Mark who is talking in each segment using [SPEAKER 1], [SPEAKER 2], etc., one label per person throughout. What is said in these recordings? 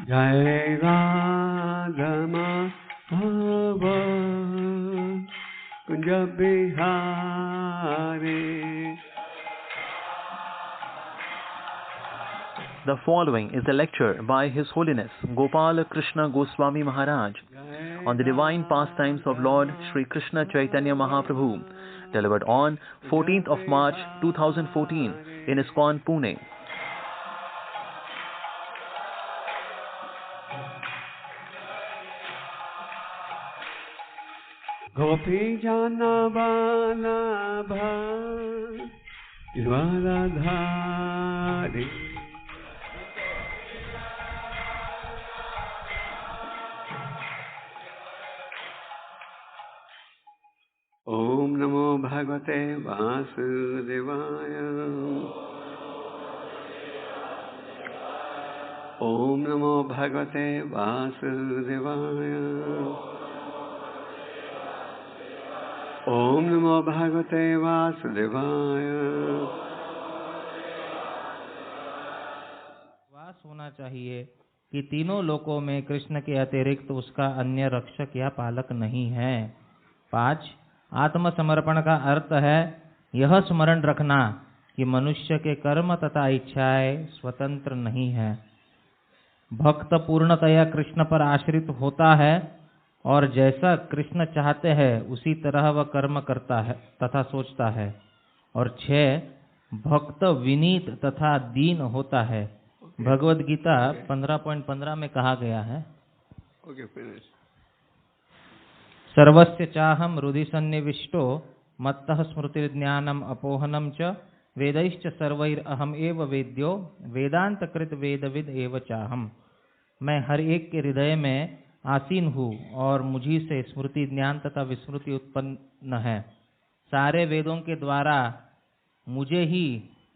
[SPEAKER 1] Jai Radha Madhava Kunja Bihari.
[SPEAKER 2] The following is a lecture by His Holiness Gopala Krishna Goswami Maharaj on the divine pastimes of Lord Sri Krishna Chaitanya Mahaprabhu, delivered on 14th of March 2014 in ISKCON, Pune.
[SPEAKER 1] Gopi Jana Vallabha Radhari. Om Namo Bhagavate Vasudevaya. Om Namo Bhagavate Vasudevaya. Om Namo Bhagavate Vasudevaya.
[SPEAKER 3] विश्वास होना चाहिए कि तीनों लोकों में कृष्ण के अतिरिक्त उसका अन्य रक्षक या पालक नहीं है। 5. आत्मसमर्पण का अर्थ है यह स्मरण रखना कि मनुष्य के कर्म तथा इच्छाएं स्वतंत्र नहीं है। भक्त पूर्णतया कृष्ण पर आश्रित होता है और जैसा कृष्ण चाहते हैं उसी तरह वह कर्म करता है तथा सोचता है। और 6. भक्त विनीत तथा दीन होता है। भगवद गीता 15.15 में कहा गया है, सर्वस्य चाहम हृदि सन्निविष्टो मत्तः स्मृतिर्ज्ञानम अपोहनम च वेदैश्च सर्वैर अहम एव वेद्यो वेदांतकृत वेदविद एव चाहम। मैं हर एक के हृदय में आसीन हूँ और मुझी से स्मृति ज्ञान तथा विस्मृति उत्पन्न है। सारे वेदों के द्वारा मुझे ही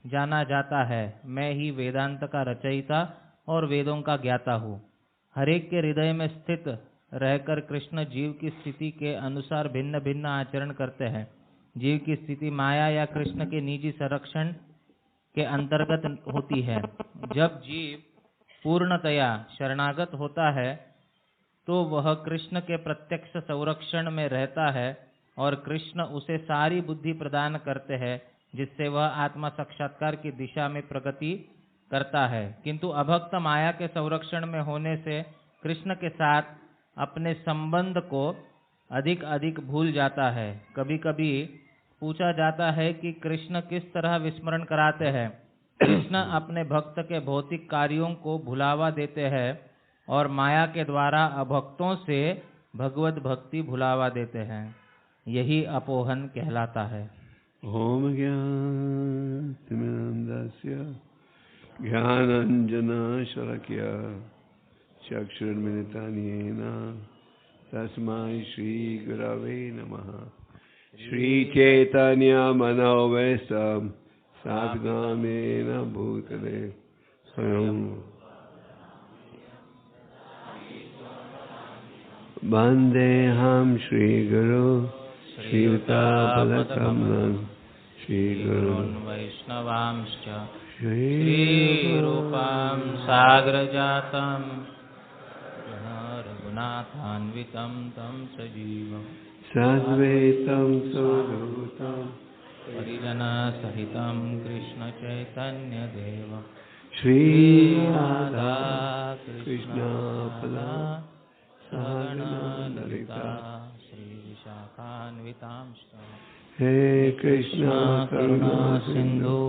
[SPEAKER 3] जाना जाता है। मैं ही वेदांत का रचयिता और वेदों का ज्ञाता हूँ। हर एक के हृदय में स्थित रहकर कृष्ण जीव की स्थिति के अनुसार भिन्न भिन्न आचरण करते हैं। जीव की स्थिति माया या कृष्ण के निजी संरक्षण के अंतर्गत होती है। जब जीव पूर्णतया शरणागत होता है तो वह कृष्ण के प्रत्यक्ष संरक्षण में रहता है और कृष्ण उसे सारी बुद्धि प्रदान करते हैं जिससे वह आत्मा साक्षात्कार की दिशा में प्रगति करता है। किंतु अभक्त माया के संरक्षण में होने से कृष्ण के साथ अपने संबंध को अधिक अधिक भूल जाता है। कभी कभी पूछा जाता है कि कृष्ण किस तरह विस्मरण कराते हैं। कृष्ण अपने भक्त के भौतिक कार्यों को भुलावा देते हैं और माया के द्वारा अभक्तों से भगवत भक्ति भुलावा देते हैं। यही अपोहन कहलाता है।
[SPEAKER 1] Om Gyananandasya Gyananjana Shalakya Chakshurmilitanena Tasmai Shri Gurave Namaha. Shri Chaitanya Manavesam Sagnamena Bhutale Swayam Vandeham Shri Guru Shri Utapadakamam Shri Guru
[SPEAKER 3] वैष्णवांश्च श्रीरूपां साग्रजातं रघुनाथान्वितं तं सजीवं
[SPEAKER 1] Sadvaitam Sodhutam
[SPEAKER 3] परिजनसहितं कृष्णचैतन्यदेवं
[SPEAKER 1] Shri
[SPEAKER 3] Radha
[SPEAKER 1] Krishna Pada
[SPEAKER 3] सगणा Lalita श्रीविशाखान्वितांश्च
[SPEAKER 1] He Krishna
[SPEAKER 3] करुणा सिंधु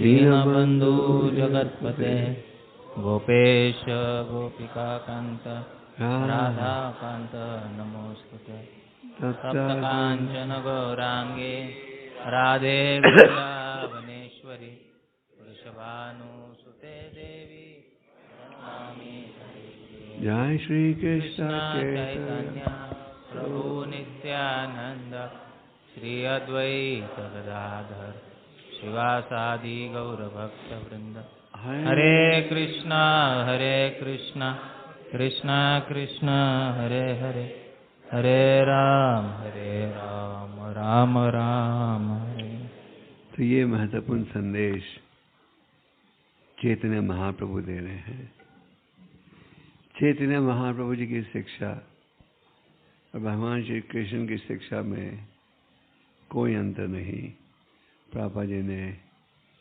[SPEAKER 3] दीनबंधु जगत्पते गोपेश गोपिकाकांत राधाकांत नमोस्तुते। सप्तकांचन गौरांगे राधे वृंदावनेश्वरी वृषभानुसुते देवी नमामि हरे।
[SPEAKER 1] Jai Shri Krishna
[SPEAKER 3] चैतन्य प्रभु नित्यानंद श्री अद्वैत गदाधर शिवासादि गौर भक्त वृंद। हरे कृष्णा कृष्णा कृष्णा हरे हरे हरे राम राम राम हरे।
[SPEAKER 1] तो ये महत्वपूर्ण संदेश चैतन्य महाप्रभु दे रहे हैं चैतन्य महाप्रभु जी की शिक्षा और भगवान श्री कृष्ण की शिक्षा में कोई अंतर नहीं। प्रभुपाद जी ने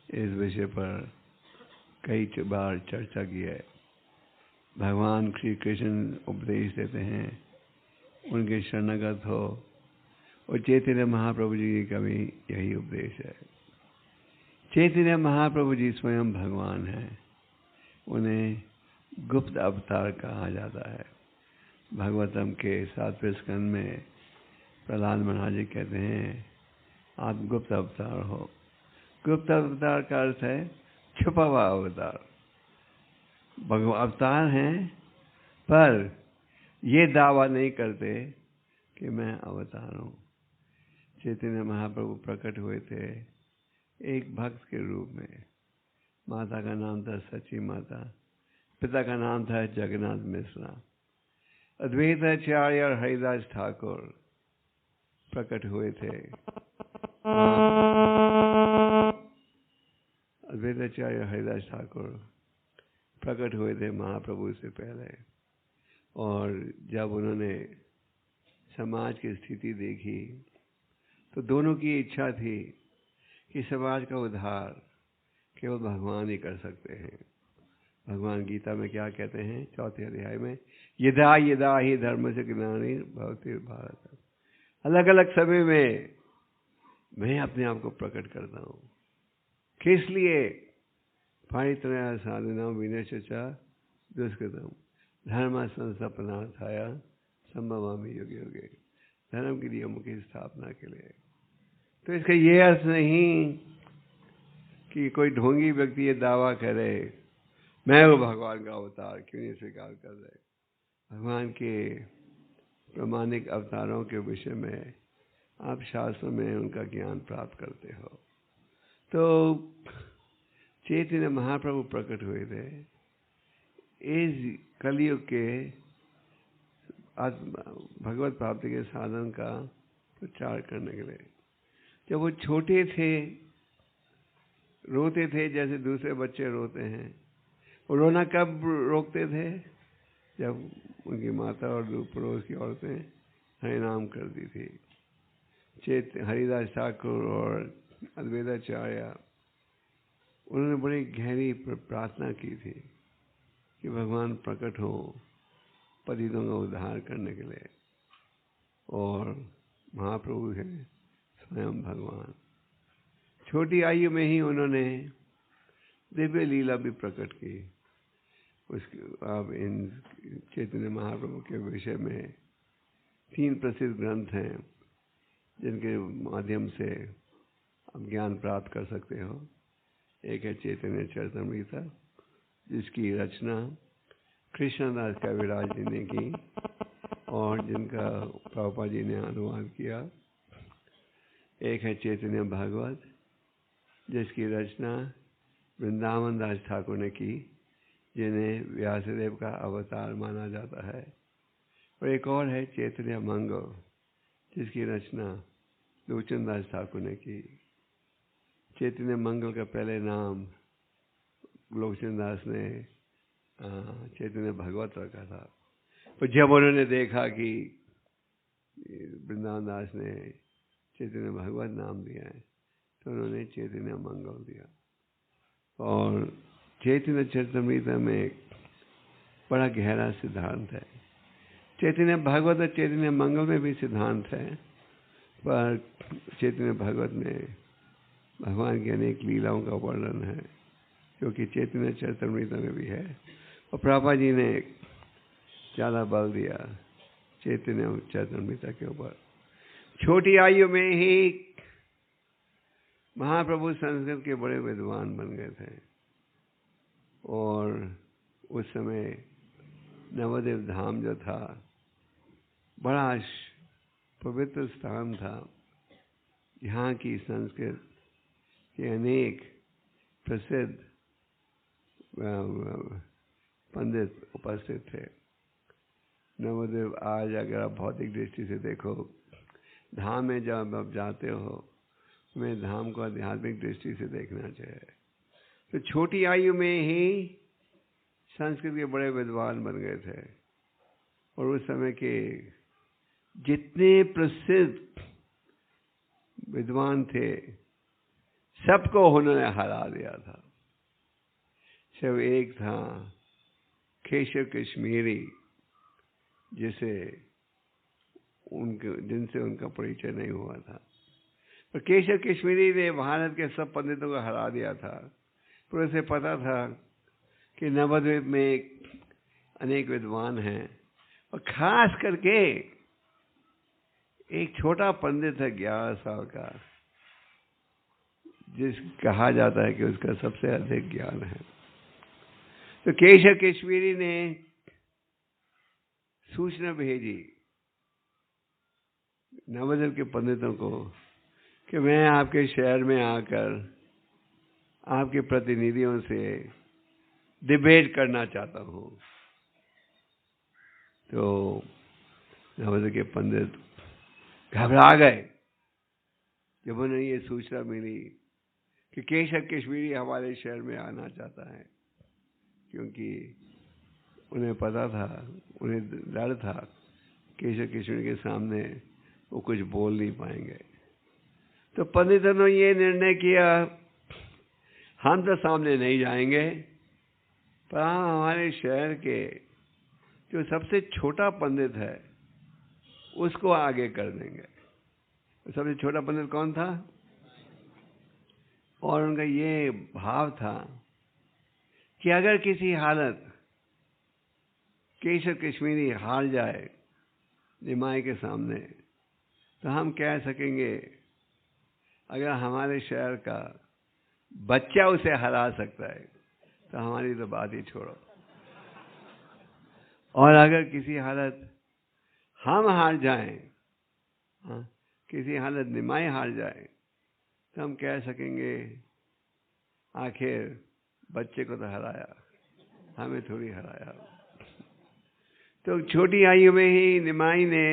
[SPEAKER 1] इस विषय पर कई बार चर्चा की है। भगवान श्री कृष्ण उपदेश देते हैं, उनके शरणागत हो, और चैतन्य महाप्रभु जी का भी यही उपदेश है। चैतन्य महाप्रभु जी स्वयं भगवान हैं, उन्हें गुप्त अवतार कहा जाता है। भागवतम के 7वें स्कंद में प्रहलाद महाराज जी कहते हैं, आप गुप्त अवतार हो। गुप्त अवतार का अर्थ है छुपा हुआ अवतार। भगवान अवतार हैं, पर ये दावा नहीं करते कि मैं अवतार हूँ। चैतन्य महाप्रभु प्रकट हुए थे एक भक्त के रूप में। माता का नाम था सची माता, पिता का नाम था जगन्नाथ मिश्रा। अद्वैत आचार्य और हरिदास ठाकुर प्रकट हुए थे। अद्वैत आचार्य हरिदास ठाकुर प्रकट हुए थे महाप्रभु से पहले, और जब उन्होंने समाज की स्थिति देखी तो दोनों की इच्छा थी कि समाज का उद्धार केवल भगवान ही कर सकते हैं। भगवान गीता में क्या कहते हैं 4थे अध्याय में, यदा यदा ही धर्म से ग्लानिर्भवति भारत। अलग अलग समय में मैं अपने आप को प्रकट करता हूँ। किस लिए? पारित्रया साधना विनश्चा दुष्कृतम धर्म संस्थापनार्थाय संभवामि युगे युगे। धर्म के नियमों की स्थापना के लिए। तो इसका ये अर्थ नहीं कि कोई ढोंगी व्यक्ति ये दावा करे मैं वो भगवान का अवतार, क्यों नहीं स्वीकार कर रहे। भगवान के प्रामाणिक अवतारों के विषय में आप शास्त्रों में उनका ज्ञान प्राप्त करते हो। तो चैतन्य महाप्रभु प्रकट हुए थे इस कलयुग के भगवत प्राप्ति के साधन का प्रचार करने के लिए। जब वो छोटे थे, रोते थे जैसे दूसरे बच्चे रोते हैं। वो रोना कब रोकते थे? जब उनकी माता और पड़ोस की औरतें हरिनाम करती थी। हरिदास ठाकुर और अद्वैताचार्य, उन्होंने बड़ी गहरी प्रार्थना की थी कि भगवान प्रकट हो पतितों का उद्धार करने के लिए, और महाप्रभु है स्वयं भगवान। छोटी आयु में ही उन्होंने दिव्य लीला भी प्रकट की। उसके अब इन चैतन्य महाप्रभु के विषय में 3 प्रसिद्ध ग्रंथ हैं जिनके माध्यम से आप ज्ञान प्राप्त कर सकते हो। एक है चैतन्य चरितमृत, जिसकी रचना कृष्णदास कविराज जी ने की और जिनका प्रभुपाद जी ने अनुवाद किया। एक है चैतन्य भागवत, जिसकी रचना वृंदावन दास ठाकुर ने की, जिन्हें व्यासदेव का अवतार माना जाता है। और एक और है चैतन्य मंगल, जिसकी रचना लोचन दास ठाकुर ने की। चैतन्य मंगल का पहले नाम लोचन दास ने चैतन्य भागवत रखा था। तो जब उन्होंने देखा कि वृंदावन दास ने चैतन्य भागवत नाम दिया है, तो उन्होंने चैतन्य मंगल दिया। और चैतन्य चरितमृत में बड़ा गहरा सिद्धांत है। चैतन्य भागवत और चैतन्य मंगल में भी सिद्धांत है, पर चैतन्य भागवत में भगवान की अनेक लीलाओं का वर्णन है, जो कि चैतन्य चरितमृत में भी है। और प्रभुपाद जी ने ज़्यादा बल दिया चैतन्य चरितमृत के ऊपर। छोटी आयु में ही महाप्रभु संस्कृत के बड़े विद्वान बन गए थे, और उस समय नवद्वीप धाम जो था बड़ा पवित्र स्थान था। यहाँ की संस्कृत के अनेक प्रसिद्ध पंडित उपस्थित थे। नवद्वीप आज अगर आप भौतिक दृष्टि से देखो, धाम में जब आप जाते हो, हमें धाम को आध्यात्मिक दृष्टि से देखना चाहिए। तो छोटी आयु में ही संस्कृत के बड़े विद्वान बन गए थे और उस समय के जितने प्रसिद्ध विद्वान थे सबको उन्होंने हरा दिया था। सिर्फ एक था केशव कश्मीरी जिनसे उनका परिचय नहीं हुआ था। पर केशव कश्मीरी ने भारत के सब पंडितों को हरा दिया था। पर उसे पता था कि नवद्वीप में अनेक विद्वान हैं और खास करके एक छोटा पंडित है 11 साल का, जिस कहा जाता है कि उसका सबसे अधिक ज्ञान है। तो केशव कश्मीरी ने सूचना भेजी नवद्वीप के पंडितों को कि मैं आपके शहर में आकर आपके प्रतिनिधियों से डिबेट करना चाहता हूं। तो नवद्वीप के पंडित घबरा गए जब उन्हें ये सूचना मिली कि केशव कश्मीरी हमारे शहर में आना चाहता है, क्योंकि उन्हें पता था, उन्हें डर था केशव कश्मीरी के सामने वो कुछ बोल नहीं पाएंगे। तो पंडितों ने ये निर्णय किया, हम तो सामने नहीं जाएंगे, पर हम हमारे शहर के जो सबसे छोटा पंडित है उसको आगे कर देंगे। सबसे छोटा पंडित कौन था? और उनका ये भाव था कि अगर किसी हालत केशव कश्मीरी हार जाए निमाई के सामने तो हम कह सकेंगे अगर हमारे शहर का बच्चा उसे हरा सकता है तो हमारी तो बात ही छोड़ो। और अगर किसी हालत हम हार जाएं, किसी हालत निमाई हार जाए तो हम कह सकेंगे आखिर बच्चे को तो हराया, हमें थोड़ी हराया। तो छोटी आयु में ही निमाई ने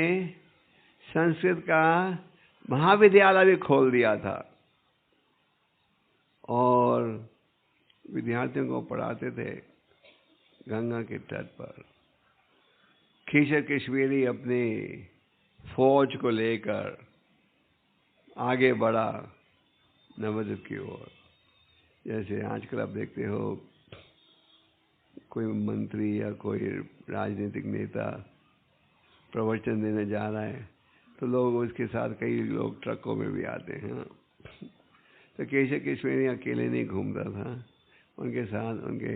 [SPEAKER 1] संस्कृत का महाविद्यालय भी खोल दिया था और विद्यार्थियों को पढ़ाते थे गंगा के तट पर। केशव कश्मीरी अपनी फौज को लेकर आगे बढ़ा नवद्वीप की ओर। जैसे आजकल आप देखते हो कोई मंत्री या कोई राजनीतिक नेता प्रवचन देने जा रहा है तो लोग उसके साथ कई लोग ट्रकों में भी आते हैं। तो केशव कश्मीरी अकेले नहीं घूमता था, उनके साथ उनके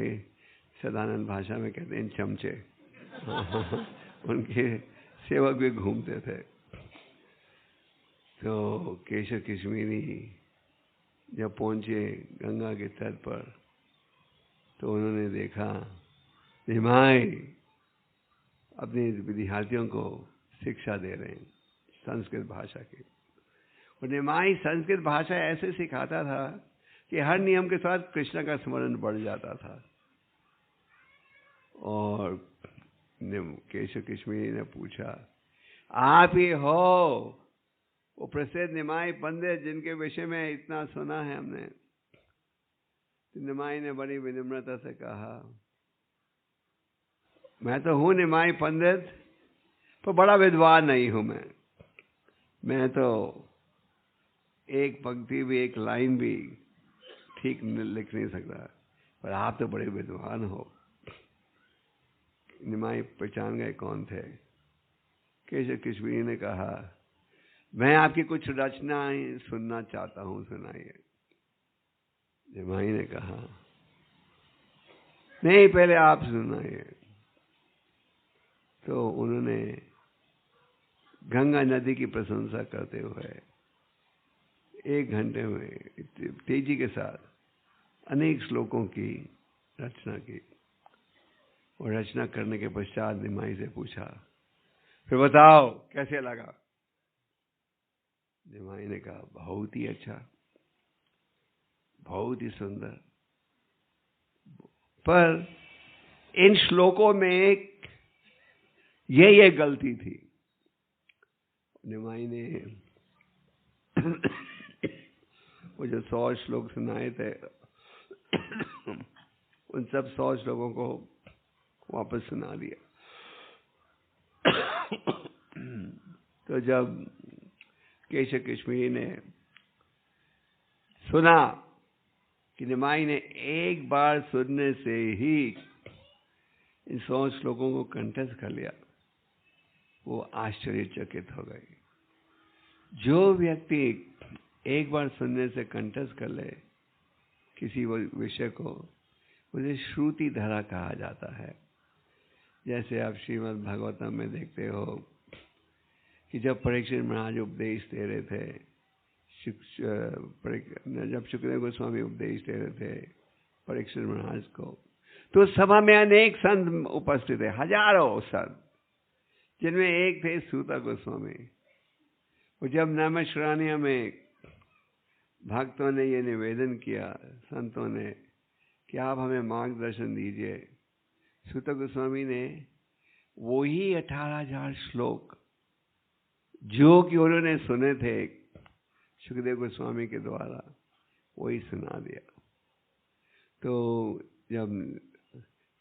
[SPEAKER 1] साधारण भाषा में कहते हैं चमचे उनके सेवक भी घूमते थे। तो केशव कश्मीरी जब पहुंचे गंगा के तट पर तो उन्होंने देखा निमाई अपने विद्यार्थियों को शिक्षा दे रहे हैं संस्कृत भाषा की। और निमाई संस्कृत भाषा ऐसे सिखाता था कि हर नियम के साथ कृष्ण का स्मरण बढ़ जाता था। और केशव कश्मीरी ने पूछा, आप ही हो वो प्रसिद्ध निमाई पंडित जिनके विषय में इतना सुना है हमने? तो निमाई ने बड़ी विनम्रता से कहा, मैं तो हूं निमाई पंडित, पर बड़ा विद्वान नहीं हूं। मैं तो एक पंक्ति भी, एक लाइन भी ठीक लिख नहीं सकता, पर आप तो बड़े विद्वान हो। निमाई पहचान गए कौन थे। केशव कश्मीरी ने कहा, मैं आपकी कुछ रचनाएं सुनना चाहता हूं, सुनाइए। निमाई ने कहा, नहीं पहले आप सुनाइए। तो उन्होंने गंगा नदी की प्रशंसा करते हुए 1 घंटे में तेजी के साथ अनेक श्लोकों की रचना की। और रचना करने के पश्चात निमाई से पूछा, फिर बताओ कैसे लगा? निमाई ने कहा, बहुत ही अच्छा, बहुत ही सुंदर, पर इन श्लोकों में ये गलती थी। निमाई ने वो जो 100 श्लोक सुनाए थे उन सब 100 श्लोकों को वापस सुना दिया। तो जब केशव कश्मीरी ने सुना कि निमाई ने एक बार सुनने से ही इन 100 श्लोकों को कंठस्थ कर लिया, वो आश्चर्यचकित हो गए। जो व्यक्ति एक बार सुनने से कंठस्थ कर ले किसी विषय को, उसे श्रुति धरा कहा जाता है। जैसे आप श्रीमद् भागवतम में देखते हो कि जब परीक्षित महाराज उपदेश दे रहे थे, जब सुखदेव गोस्वामी उपदेश दे रहे थे परीक्षित महाराज को, तो सभा में अनेक संत उपस्थित थे, हजारों संत, जिनमें एक थे सूत गोस्वामी। और जब नमश्रानिया में भक्तों ने ये निवेदन किया, संतों ने, कि आप हमें मार्गदर्शन दीजिए, सूत गोस्वामी ने वही 18,000 श्लोक जो कि उन्होंने सुने थे सुखदेव गोस्वामी के द्वारा, वही सुना दिया। तो जब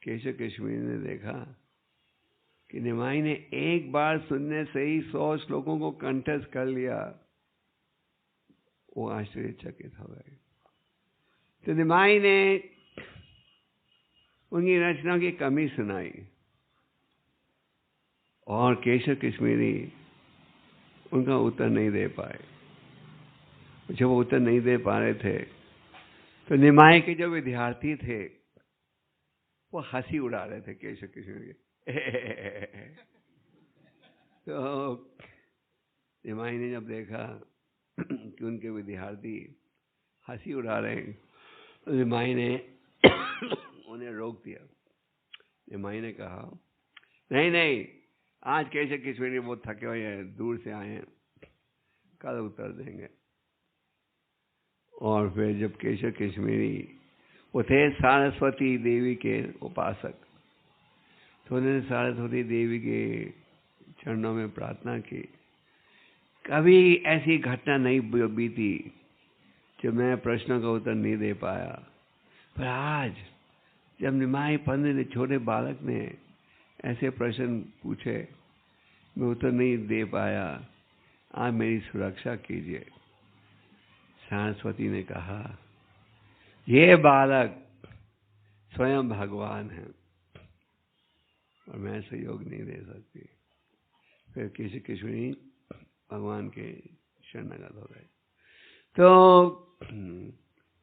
[SPEAKER 1] केशव कश्मीरी ने देखा कि निमाई ने एक बार सुनने से ही 100 श्लोकों को कंठस्थ कर लिया, वो आश्चर्यचकित हो गए। तो निमाई ने उनकी रचना की कमी सुनाई और केशव कश्मीरी उनका उत्तर नहीं दे पाए। जब वो उत्तर नहीं दे पा रहे थे तो निमाई के जो विद्यार्थी थे वो हंसी उड़ा रहे थे केशव कश्मीरी के। तो निमाई ने जब देखा कि उनके विद्यार्थी हंसी उड़ा रहे हैं, तो निमाई ने उन्हें रोक दिया। निमाई ने कहा, नहीं नहीं, आज केशव कश्मीरी बहुत थके हुए हैं, दूर से आए हैं, कल उत्तर देंगे। और फिर जब केशव कश्मीरी, वो थे सरस्वती देवी के उपासक, तो उन्होंने सरस्वती देवी के चरणों में प्रार्थना की, कभी ऐसी घटना नहीं बीती जब मैं प्रश्नों का उत्तर नहीं दे पाया, पर आज जब निमाई पंडित ने, छोटे बालक ने ऐसे प्रश्न पूछे, मैं उत्तर नहीं दे पाया, आप मेरी सुरक्षा कीजिए। सरस्वती ने कहा, ये बालक स्वयं भगवान है और मैं सहयोग नहीं दे सकती। फिर केशव कश्मीरी भगवान के शरणागत हो गए। तो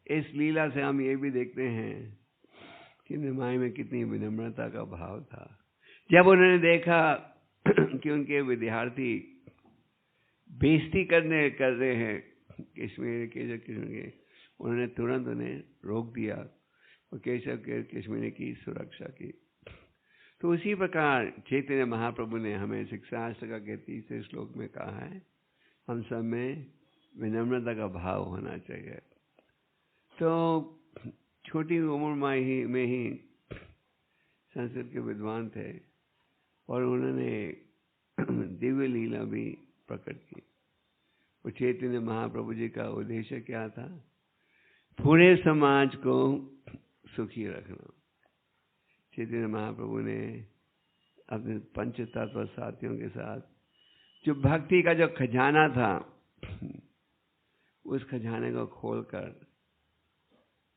[SPEAKER 1] इस लीला से हम ये भी देखते हैं कि निमाई में कितनी विनम्रता का भाव था। जब उन्होंने देखा कि उनके विद्यार्थी बेइज्जती कर रहे हैं केशव कश्मीरी, उन्होंने तुरंत उन्हें रोक दिया और केशव कश्मीरी की सुरक्षा की। तो उसी प्रकार चैतन्य महाप्रभु ने हमें शिक्षाशास्त्र का 30वें श्लोक में कहा है, हम सब में विनम्रता का भाव होना चाहिए। तो छोटी उम्र में ही संस्कृत के विद्वान थे और उन्होंने दिव्य लीला भी प्रकट की। और चैतन्य महाप्रभु जी का उद्देश्य क्या था? पूरे समाज को सुखी रखना। चैतन्य महाप्रभु ने अपने पंच तत्व साथियों के साथ जो भक्ति का जो खजाना था, उस खजाने को खोलकर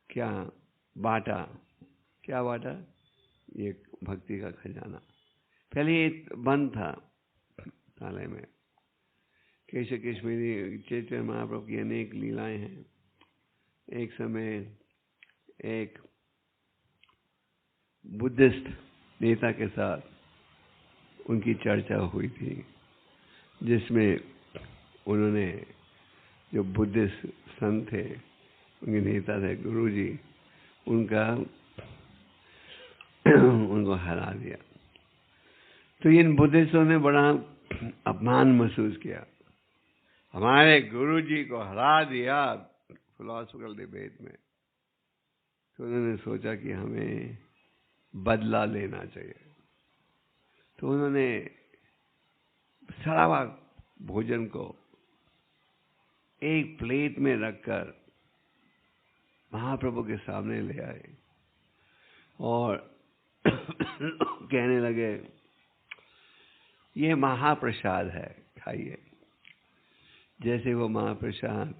[SPEAKER 1] क्या बांटा? ये भक्ति का खजाना पहले बंद था ताले में। केशव कश्मीरी चैतन्य महाप्रभु की अनेक लीलाएं हैं। एक समय एक बुद्धिस्ट नेता के साथ उनकी चर्चा हुई थी, जिसमें उन्होंने जो बुद्धिस्ट संत थे, उनके नेता थे गुरुजी, उनको हरा दिया। तो इन बुद्धिस्टों ने बड़ा अपमान महसूस किया, हमारे गुरुजी को हरा दिया फिलॉसफिकल डिबेट में। तो उन्होंने सोचा कि हमें बदला लेना चाहिए। तो उन्होंने सड़ा हुआ भोजन को एक प्लेट में रखकर महाप्रभु के सामने ले आए और कहने लगे ये महाप्रसाद है, खाइए। जैसे वो महाप्रसाद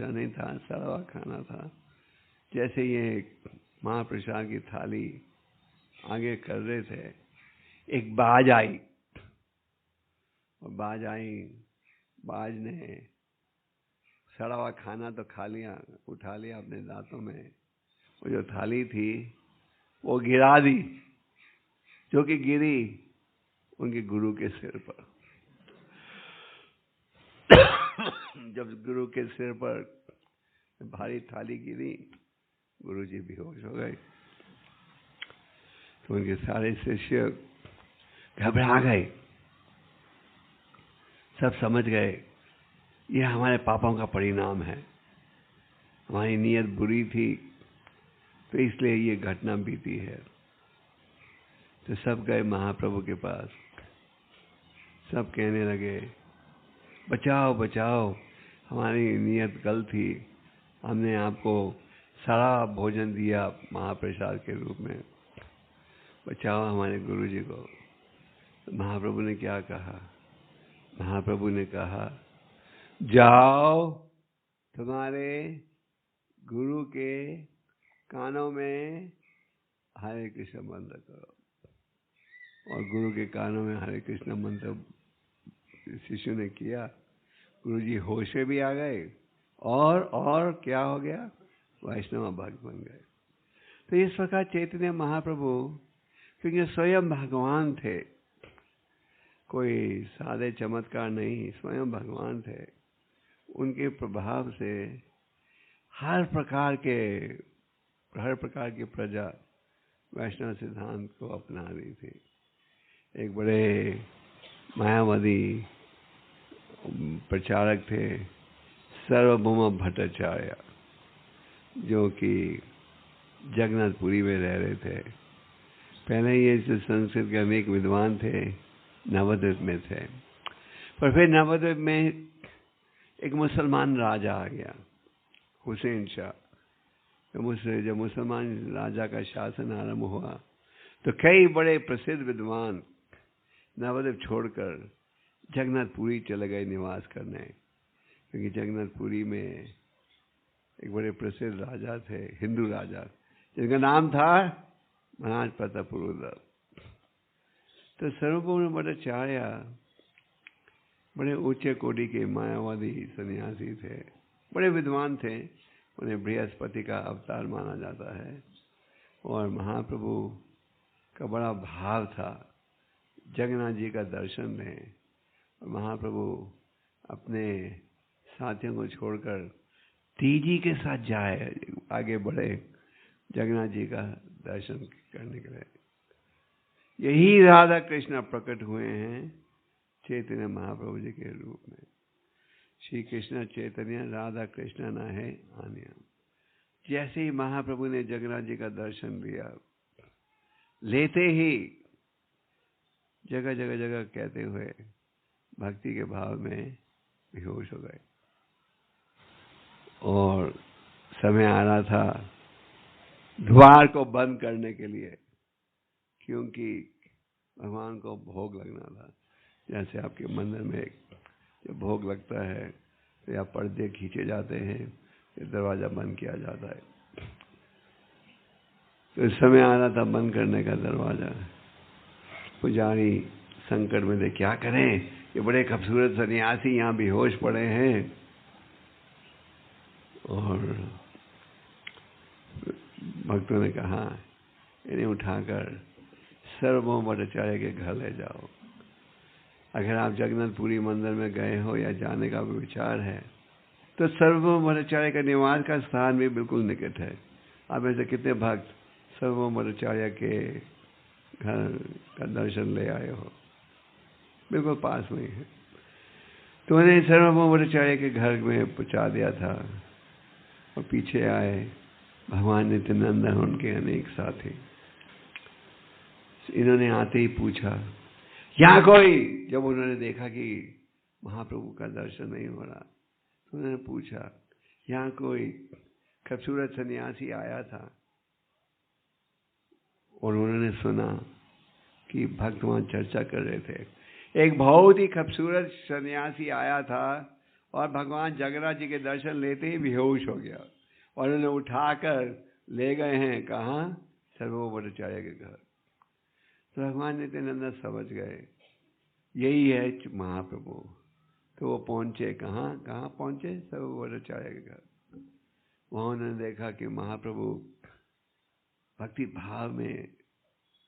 [SPEAKER 1] नहीं था, सड़वा खाना था। जैसे ये महाप्रसाद की थाली आगे कर रहे थे, एक बाज आई, और बाज ने सड़ा हुआ खाना तो खा लिया, उठा लिया अपने दांतों में। वो जो थाली थी वो गिरा दी, जो कि गिरी उनके गुरु के सिर पर। जब गुरु के सिर पर भारी थाली गिरी, गुरु जी बेहोश हो गए। तो उनके सारे शिष्य घबरा गए, सब समझ गए ये हमारे पापों का परिणाम है, हमारी नीयत बुरी थी तो इसलिए ये घटना बीती है। तो सब गए महाप्रभु के पास, सब कहने लगे बचाओ बचाओ, हमारी नीयत गलत थी, हमने आपको सारा भोजन दिया महाप्रसाद के रूप में, बचाओ हमारे गुरु जी को। महाप्रभु ने क्या कहा? महाप्रभु ने कहा जाओ तुम्हारे गुरु के कानों में हरे कृष्ण मंत्र करो। और गुरु के कानों में हरे कृष्ण मंत्र शिष्य ने किया, गुरु जी होश में भी आ गए और क्या हो गया, वैष्णव भक्त बन गए। तो इस प्रकार चैतन्य महाप्रभु, क्योंकि स्वयं भगवान थे, कोई सादे चमत्कार नहीं, स्वयं भगवान थे, उनके प्रभाव से हर प्रकार की प्रजा वैष्णव सिद्धांत को अपना रही थी। एक बड़े मायावादी प्रचारक थे सार्वभौम भट्टाचार्य, जो कि जगन्नाथपुरी में रह रहे थे। पहले ये जो संस्कृत के अनेक विद्वान थे नवद्वीप में थे, पर फिर नवद्वीप में एक मुसलमान राजा आ गया, हुसैन शाह। जब मुसलमान राजा का शासन आरंभ हुआ तो कई बड़े प्रसिद्ध विद्वान नवद्वीप छोड़कर जगन्नाथपुरी चले गए निवास करने, क्योंकि जगन्नाथपुरी में एक बड़े प्रसिद्ध राजा थे, हिंदू राजा, जिनका नाम था महाराज प्रतापरुद्र। तो सार्वभौम भट्टाचार्य बड़े ऊंचे कोटि के मायावादी सन्यासी थे, बड़े विद्वान थे, उन्हें बृहस्पति का अवतार माना जाता है। और महाप्रभु का बड़ा भाव था जगन्नाथ जी का दर्शन दें, और महाप्रभु अपने साथियों को छोड़कर तेजी के साथ जाए, आगे बढ़े जगन्नाथ जी का दर्शन करने के लिए। यही राधा कृष्ण प्रकट हुए हैं चैतन्य महाप्रभु जी के रूप में। श्री कृष्ण चैतन्य राधा कृष्ण न है अन्य। जैसे ही महाप्रभु ने जगन्नाथ जी का दर्शन दिया, लेते ही जगह जगह कहते हुए भक्ति के भाव में बेहोश हो गए। और समय आ रहा था द्वार को बंद करने के लिए, क्योंकि भगवान को भोग लगना था। जैसे आपके मंदिर में जब भोग लगता है तो या पर्दे खींचे जाते हैं या दरवाजा बंद किया जाता है। तो इस समय आ रहा था बंद करने का दरवाजा। पुजारी संकट में थे, क्या करें, ये बड़े खूबसूरत सन्यासी यहाँ बेहोश पड़े हैं। और भक्तों ने कहा इन्हें उठाकर सार्वभौम भट्टाचार्य के घर ले जाओ। अगर आप जगन्नाथपुरी मंदिर में गए हो या जाने का विचार है तो सार्वभौम भट्टाचार्य का निवास का स्थान भी बिल्कुल निकट है। आप ऐसे कितने भक्त सार्वभौम भट्टाचार्य के घर का दर्शन ले आए हो, बिल्कुल पास में ही है। तो उन्हें सार्वभौम भट्टाचार्य के घर में पहुंचा दिया था। और पीछे आए भगवान नित्यानंद और उनके अनेक साथी। इन्होंने आते ही पूछा यहाँ कोई, जब उन्होंने देखा कि महाप्रभु का दर्शन नहीं हो रहा तो उन्होंने पूछा यहाँ कोई खूबसूरत सन्यासी आया था, और उन्होंने सुना कि भक्त वहाँ चर्चा कर रहे थे। एक बहुत ही खूबसूरत सन्यासी आया था और भगवान जगन्नाथ जी के दर्शन लेते ही बेहोश हो गया और उन्होंने उठाकर ले गए हैं कहाँ? सर्वोपचार्य के घर। तो भगवान नित्यानंद समझ गए यही है महाप्रभु। तो वो पहुंचे कहाँ पहुंचे? सर्वोपचार्य के घर। वहाँ उन्होंने देखा कि महाप्रभु भक्ति भाव में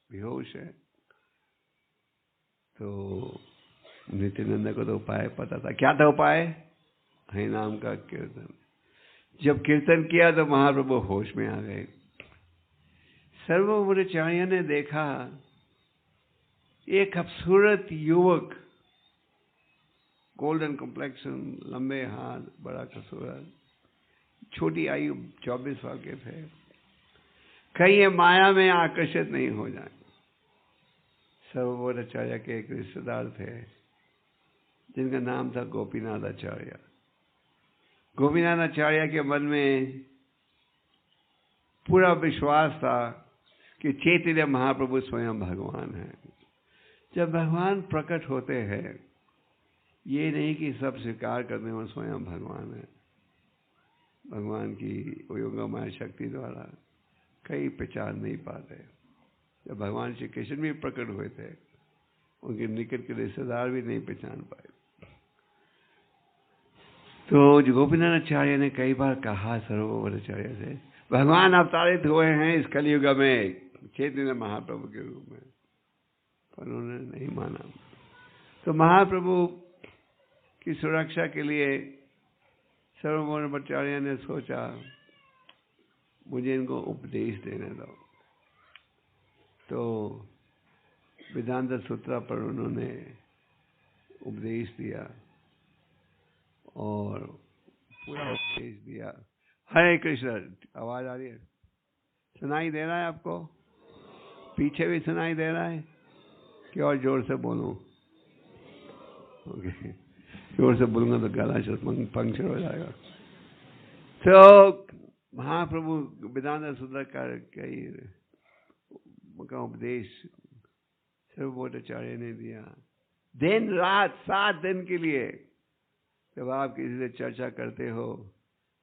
[SPEAKER 1] बेहोश है। तो नित्यानंद को तो उपाय पता था। क्या था उपाय? हरि नाम का कीर्तन। जब कीर्तन किया तो महाप्रभु होश में आ गए। सर्वोपचार्य ने देखा एक खूबसूरत युवक, गोल्डन कॉम्प्लेक्शन, लंबे हाथ, बड़ा खूबसूरत, छोटी आयु 24 साल के थे। कहीं ये माया में आकर्षित नहीं हो जाए। सर्वोपचार्य के एक रिश्तेदार थे जिनका नाम था गोपीनाथ आचार्य। गोपीनाथ आचार्य के मन में पूरा विश्वास था कि चैतन्य महाप्रभु स्वयं भगवान है। जब भगवान प्रकट होते हैं, ये नहीं कि सब स्वीकार करने में स्वयं भगवान है। भगवान की योगमाया शक्ति द्वारा कई पहचान नहीं पाते। जब भगवान श्री कृष्ण भी प्रकट हुए थे, उनके निकट के रिश्तेदार भी नहीं पहचान पाए। तो गोपीनाथ आचार्य ने कई बार कहा सर्वोपचार्य से, भगवान अवतारित हुए हैं इस कलयुग में चैतन्य महाप्रभु के रूप में, पर उन्होंने नहीं माना। तो महाप्रभु की सुरक्षा के लिए सर्वोपचार्य ने सोचा मुझे इनको उपदेश देने दो। तो वेदांत सूत्र पर उन्होंने उपदेश दिया और पूरा उपदेश दिया। हरे कृष्ण। आवाज आ रही है? सुनाई दे रहा है आपको? पीछे भी सुनाई दे रहा है कि और जोर से बोलूं? ओके, जोर से बोलूंगा तो गला पंक्चर हो जाएगा। तो महाप्रभु वेदांत सूत्र का उपदेश सर्वोपचार्य ने दिया। दिन रात 7 दिन के लिए जब आप किसी से चर्चा करते हो,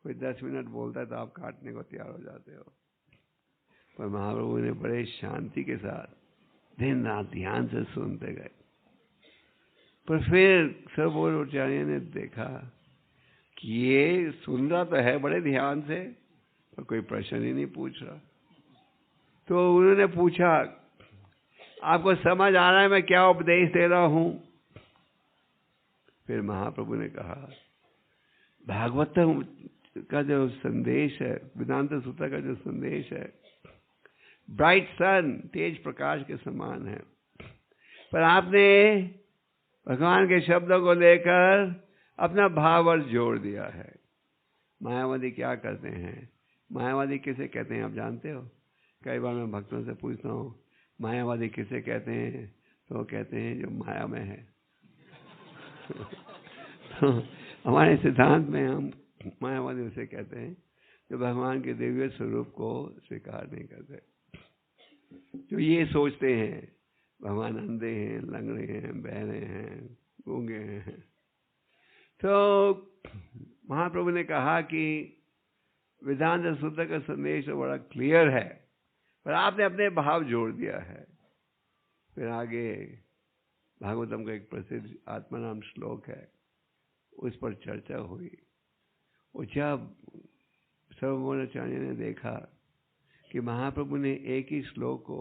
[SPEAKER 1] कोई 10 मिनट बोलता है तो आप काटने को तैयार हो जाते हो। पर महाप्रभु ने बड़े शांति के साथ दिन रात ध्यान से सुनते गए। पर फिर सर्वोपचार्य ने देखा कि ये सुन रहा तो है बड़े ध्यान से, पर कोई प्रश्न ही नहीं पूछ रहा। तो उन्होंने पूछा, आपको समझ आ रहा है मैं क्या उपदेश दे रहा हूं? फिर महाप्रभु ने कहा, भागवतम का जो संदेश है, वेदांत सूत्र का जो संदेश है, ब्राइट सन, तेज प्रकाश के समान है। पर आपने भगवान के शब्दों को लेकर अपना भावार्थ जोड़ दिया है। मायावादी क्या करते हैं? मायावादी किसे कहते हैं आप जानते हो? कई बार मैं भक्तों से पूछता हूँ मायावादी किसे कहते हैं, तो वो कहते हैं जो माया में है। तो हमारे सिद्धांत में हम मायावादी उसे कहते हैं जो भगवान के दिव्य स्वरूप को स्वीकार नहीं करते, जो ये सोचते हैं भगवान अंधे हैं, लंगड़े हैं, बहरे हैं, गूंगे हैं। तो महाप्रभु ने कहा कि वेदांत सूत्र का संदेश तो बड़ा क्लियर है, पर आपने अपने भाव जोड़ दिया है। फिर आगे भागवतम का एक प्रसिद्ध आत्माराम श्लोक है, उस पर चर्चा हुई। और जब सर्वोपचार्य ने देखा कि महाप्रभु ने एक ही श्लोक को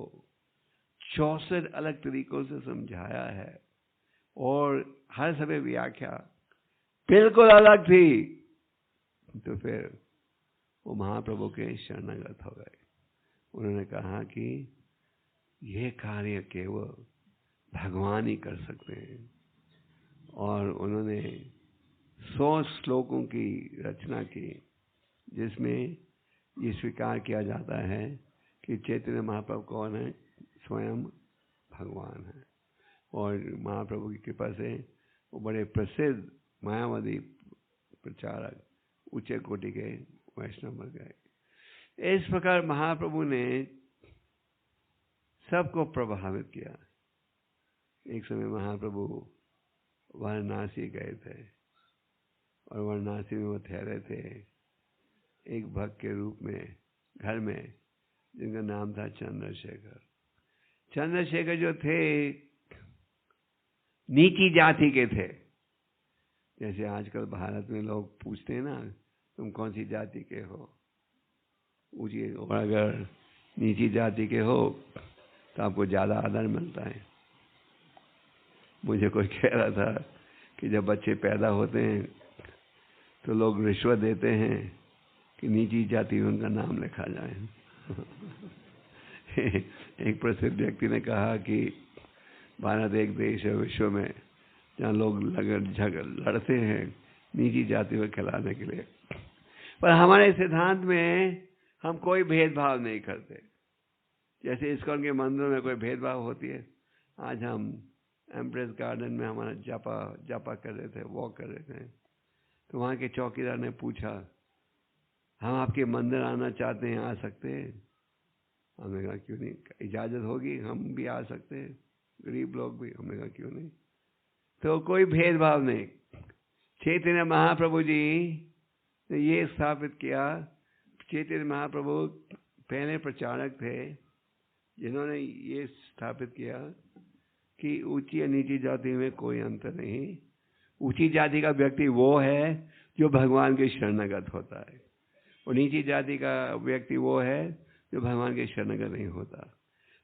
[SPEAKER 1] 64 अलग तरीकों से समझाया है और हर समय व्याख्या बिल्कुल अलग थी, तो फिर वो महाप्रभु के शरणागत हो गए। उन्होंने कहा कि यह कार्य केवल भगवान ही कर सकते हैं। और उन्होंने 100 श्लोकों की रचना की जिसमें ये स्वीकार किया जाता है कि चैतन्य महाप्रभु कौन है? स्वयं भगवान है। और महाप्रभु की कृपा से वो बड़े प्रसिद्ध मायावादी प्रचारक, ऊंचे कोटि के वैष्णव बन गए। इस प्रकार महाप्रभु ने सबको प्रभावित किया। एक समय महाप्रभु वाराणसी गए थे और वाराणसी में वो ठहरे थे एक भक्त के रूप में घर में, जिनका नाम था चंद्रशेखर। चंद्रशेखर जो थे नीची जाति के थे। जैसे आजकल भारत में लोग पूछते हैं ना, तुम कौन सी जाति के हो, ऊंची, और अगर नीची जाति के हो तो आपको ज़्यादा आदर मिलता है। मुझे कोई कह रहा था कि जब बच्चे पैदा होते हैं तो लोग रिश्वत देते हैं कि नीची जाति में उनका नाम लिखा जाए। एक प्रसिद्ध व्यक्ति ने कहा कि भारत एक देश है विश्व में जहाँ लोग लड़ते हैं नीची जाति को खिलाने के लिए, पर हमारे सिद्धांत में हम कोई भेदभाव नहीं करते। जैसे इस्कॉन के मंदिरों में कोई भेदभाव होती है। आज हम एम्प्रेस गार्डन में हमारा जापा कर रहे थे, वॉक कर रहे थे, तो वहाँ के चौकीदार ने पूछा, हम आपके मंदिर आना चाहते हैं, आ सकते हैं? हमने कहा क्यों नहीं, इजाज़त होगी, हम भी आ सकते हैं, गरीब लोग भी। हमने कहा क्यों नहीं। तो कोई भेदभाव नहीं। चैतन्य महाप्रभु जी ने ये स्थापित किया। चैतन्य महाप्रभु पहले प्रचारक थे जिन्होंने ये स्थापित किया कि ऊंची या नीची जाति में कोई अंतर नहीं। ऊंची जाति का व्यक्ति वो है जो भगवान के शरणागत होता है, और नीची जाति का व्यक्ति वो है जो भगवान के शरणागत नहीं होता।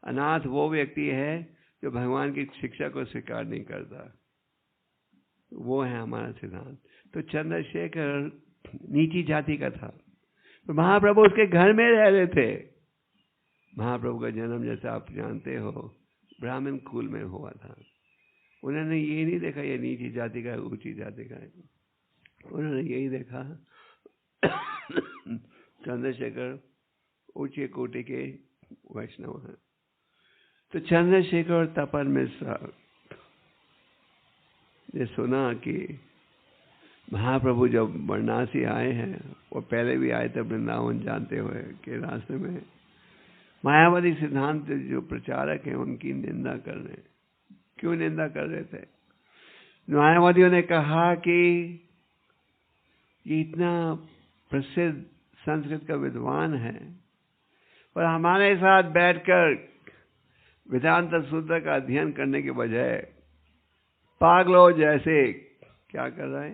[SPEAKER 1] अनाथ वो व्यक्ति है जो भगवान की शिक्षा को स्वीकार नहीं करता। वो है हमारा सिद्धांत। तो चंद्रशेखर नीची जाति का था, तो महाप्रभु उसके घर में रह रहे थे। महाप्रभु का जन्म, जैसे आप जानते हो, ब्राह्मण कुल में हुआ था। उन्होंने ये नहीं देखा ये नीची जाति का है, ऊंची जाति का है। उन्होंने यही देखा चंद्रशेखर ऊंचे कोटि के वैष्णव हैं। तो चंद्रशेखर और तपन मिश्रा ने सुना कि महाप्रभु जब वाराणसी आए हैं, वो पहले भी आए थे वृंदावन जानते हुए कि रास्ते में मायावादी सिद्धांत जो प्रचारक हैं उनकी निंदा कर रहे हैं। क्यों निंदा कर रहे थे? मायावादियों ने कहा कि ये इतना प्रसिद्ध संस्कृत का विद्वान है और हमारे साथ बैठकर वेदांत सूत्र का अध्ययन करने के बजाय पागलों जैसे क्या कर रहा है,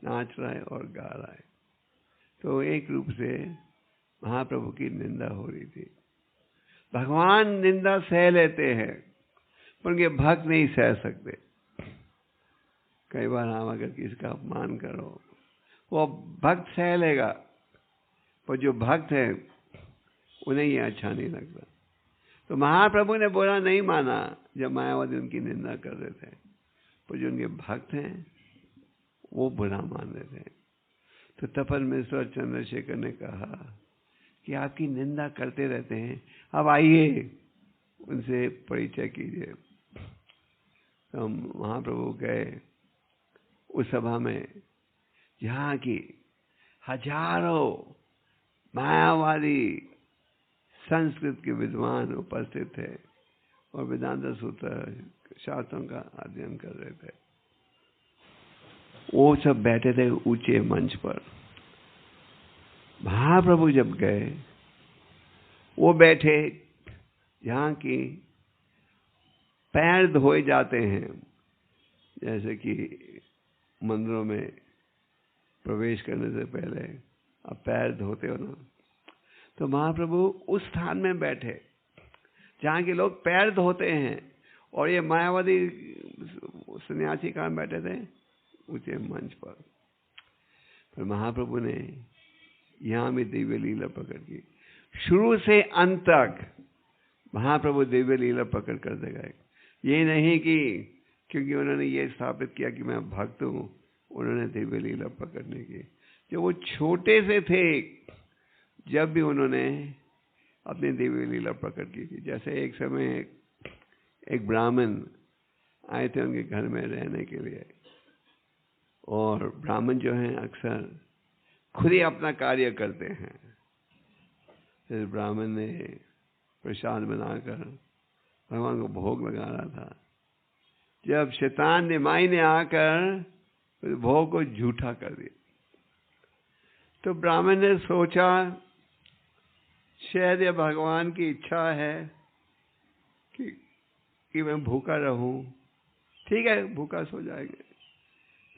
[SPEAKER 1] नाच रहा है और गा रहा है। तो एक रूप से महाप्रभु की निंदा हो रही थी। भगवान निंदा सह लेते हैं पर उनके भक्त नहीं सह सकते। कई बार हम अगर किसी का अपमान करो, वो भक्त सह लेगा, पर जो भक्त है उन्हें ये अच्छा नहीं लगता। तो महाप्रभु ने बुरा नहीं माना जब मायावादी उनकी निंदा कर रहे थे, पर जो उनके भक्त हैं वो बुरा मान रहे थे। तो तपन मिश्र और चंद्रशेखर ने कहा कि आपकी निंदा करते रहते हैं, अब आइए उनसे परिचय कीजिए। तो हम महाप्रभु गए उस सभा में जहाँ की हजारों मायावादी संस्कृत के विद्वान उपस्थित थे और वेदांत सूत्र शास्त्रों का अध्ययन कर रहे थे। वो सब बैठे थे ऊंचे मंच पर। महाप्रभु जब गए, वो बैठे जहाँ की पैर धोए जाते हैं, जैसे कि मंदिरों में प्रवेश करने से पहले आप पैर धोते हो ना, तो महाप्रभु उस स्थान में बैठे जहाँ के लोग पैर धोते हैं, और ये मायावादी सन्यासी कहाँ बैठे थे? ऊंचे मंच पर। पर महाप्रभु ने यहाँ भी दिव्य लीला प्रकट की। शुरू से अंत तक महाप्रभु दिव्य लीला प्रकट करते गए। ये नहीं कि क्योंकि उन्होंने ये स्थापित किया कि मैं भक्त हूँ, उन्होंने दिव्य लीला प्रकट नहीं की। जब वो छोटे से थे, जब भी उन्होंने अपनी दिव्य लीला प्रकट की थी। जैसे एक समय एक ब्राह्मण आए थे उनके घर में रहने के लिए, और ब्राह्मण जो हैं अक्सर खुद ही अपना कार्य करते हैं। फिर ब्राह्मण ने प्रसाद बनाकर भगवान को भोग लगा रहा था। जब शैतान निमाई ने आकर उस भोग को झूठा कर दिया, तो ब्राह्मण ने सोचा शायद ये भगवान की इच्छा है कि मैं भूखा रहूं, ठीक है भूखा सो जाएंगे।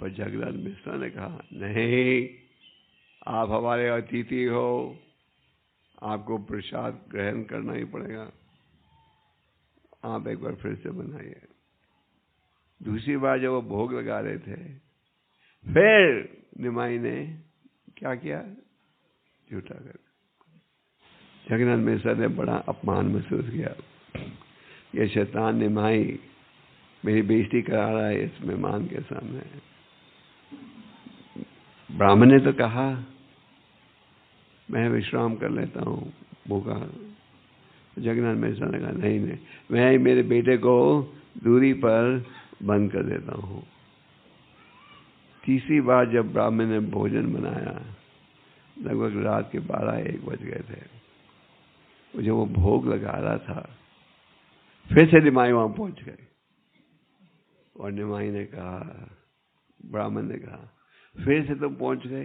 [SPEAKER 1] पर जगन्नाथ मिश्रा ने कहा नहीं, आप हमारे अतिथि हो, आपको प्रसाद ग्रहण करना ही पड़ेगा, आप एक बार फिर से बनाइए। दूसरी बार जब वो भोग लगा रहे थे, फिर निमाई ने क्या किया, झूठा कर। जगन्नाथ मिश्रा ने बड़ा अपमान महसूस किया, ये शैतान निमाई मेरी बेइज्जती करा रहा है इस मेहमान के सामने। ब्राह्मण ने तो कहा मैं विश्राम कर लेता हूँ भूखा। जगन्नाथ मिश्रा ने कहा नहीं, मैं मेरे बेटे को दूरी पर बंद कर देता हूँ। तीसरी बार जब ब्राह्मण ने भोजन बनाया, लगभग रात के 12-1 बज गए थे, जब वो भोग लगा रहा था, फिर से निमाई वहां पहुंच गए। और निमाई ने कहा, ब्राह्मण ने कहा फिर से तुम पहुंच गए,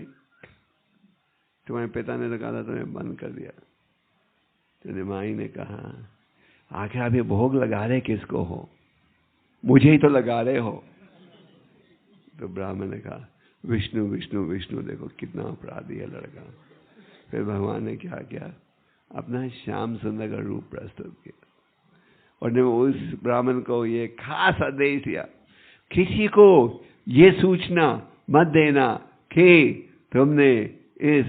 [SPEAKER 1] तुम्हारे पिता ने तो कहा था तुम्हें बंद कर दिया। तो निमाई ने कहा आखिर आप ये भोग लगा रहे किसको हो, मुझे ही तो लगा रहे हो। तो ब्राह्मण ने कहा विष्णु विष्णु विष्णु, देखो कितना अपराधी है लड़का। फिर भगवान ने क्या किया, अपना श्याम सुंदर का रूप प्रस्तुत किया और ने उस ब्राह्मण को ये खास आदेश दिया, किसी को ये सूचना मत देना कि तुमने इस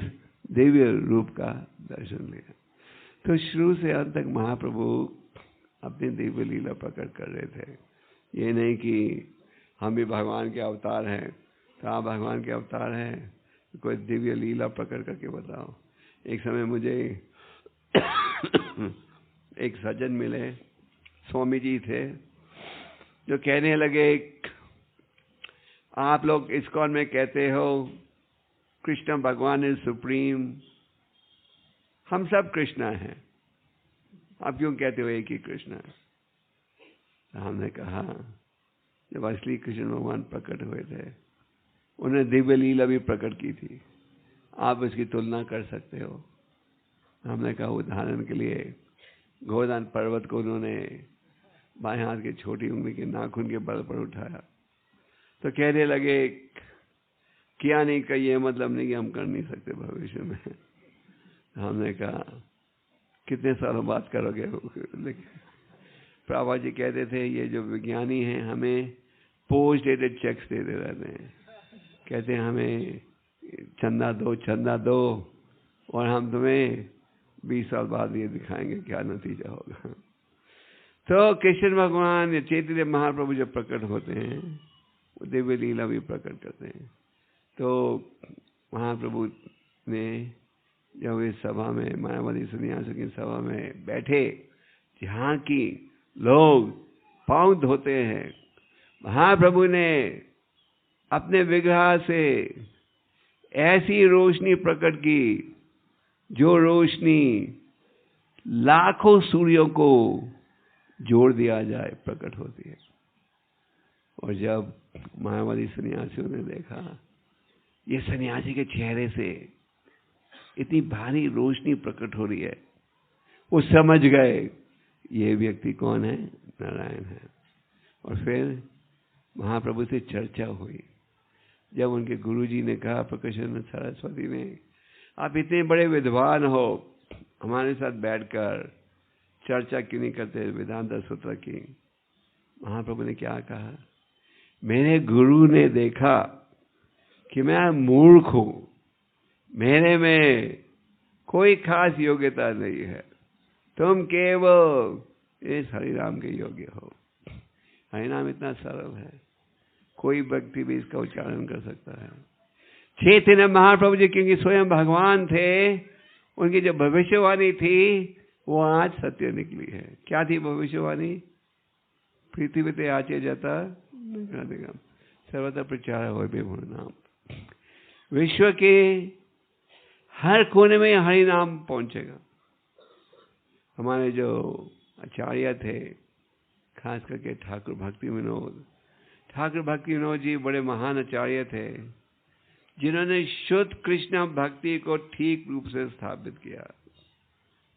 [SPEAKER 1] दिव्य रूप का दर्शन लिया। तो शुरू से अंत तक महाप्रभु अपनी दिव्य लीला प्रकट कर रहे थे। ये नहीं कि हम भी भगवान के अवतार हैं, तो आप भगवान के अवतार हैं, कोई दिव्य लीला प्रकट करके बताओ। एक समय मुझे एक सज्जन मिले, स्वामी जी थे, जो कहने लगे आप लोग इस्कॉन में कहते हो कृष्ण भगवान इज सुप्रीम, हम सब कृष्णा हैं, आप क्यों कहते हो एक ही कृष्ण है। हमने कहा जब असली कृष्ण भगवान प्रकट हुए थे, उन्होंने दिव्य लीला भी प्रकट की थी, आप इसकी तुलना कर सकते हो। हमने कहा उदाहरण के लिए गोवर्धन पर्वत को उन्होंने बाएं हाथ की छोटी उंगली के नाखून के बल पर उठाया, तो कहने लगे किया नहीं का ये मतलब नहीं कि हम कर नहीं सकते भविष्य में। हमने कहा कितने सालों बात करोगे। लेकिन प्रभा जी कहते थे ये जो विज्ञानी हैं हमें पोस्ट डेटेड चेक्स देते रहते हैं, कहते हैं हमें चंदा दो और हम तुम्हें 20 साल बाद ये दिखाएंगे क्या नतीजा होगा। तो कृष्ण भगवान या चैतन्य महाप्रभु जब प्रकट होते हैं, वो दिव्य लीला भी प्रकट करते हैं। तो महाप्रभु ने जब इस सभा में, मायावादी सन्यासियों की सभा में बैठे, जहाँ की लोग पांव धोते हैं, महाप्रभु ने अपने विग्रह से ऐसी रोशनी प्रकट की जो रोशनी लाखों सूर्यों को जोड़ दिया जाए प्रकट होती है। और जब मायावादी सन्यासियों ने देखा ये सन्यासी के चेहरे से इतनी भारी रोशनी प्रकट हो रही है, वो समझ गए ये व्यक्ति कौन है, नारायण है। और फिर महाप्रभु से चर्चा हुई। जब उनके गुरुजी ने कहा, प्रकाशानंद सरस्वती ने, आप इतने बड़े विद्वान हो, हमारे साथ बैठकर चर्चा क्यों नहीं करते वेदांत सूत्र की। महाप्रभु ने क्या कहा, मेरे गुरु ने देखा कि मैं मूर्ख हूं, मेरे में कोई खास योग्यता नहीं है, तुम केवल इस हरिनाम के योग्य हो। हरिनाम इतना सरल है, कोई व्यक्ति भी इसका उच्चारण कर सकता है। चैतन्य महाप्रभु जी क्योंकि स्वयं भगवान थे, उनकी जो भविष्यवाणी थी वो आज सत्य निकली है। क्या थी भविष्यवाणी, पृथ्वी ते आचे जाता निगम सर्वथा प्रचार हो नाम, विश्व के हर कोने में हरि नाम पहुंचेगा। हमारे जो आचार्य थे खास करके ठाकुर भक्ति विनोद। ठाकुर भक्ति विनोद जी बड़े महान आचार्य थे, जिन्होंने शुद्ध कृष्ण भक्ति को ठीक रूप से स्थापित किया।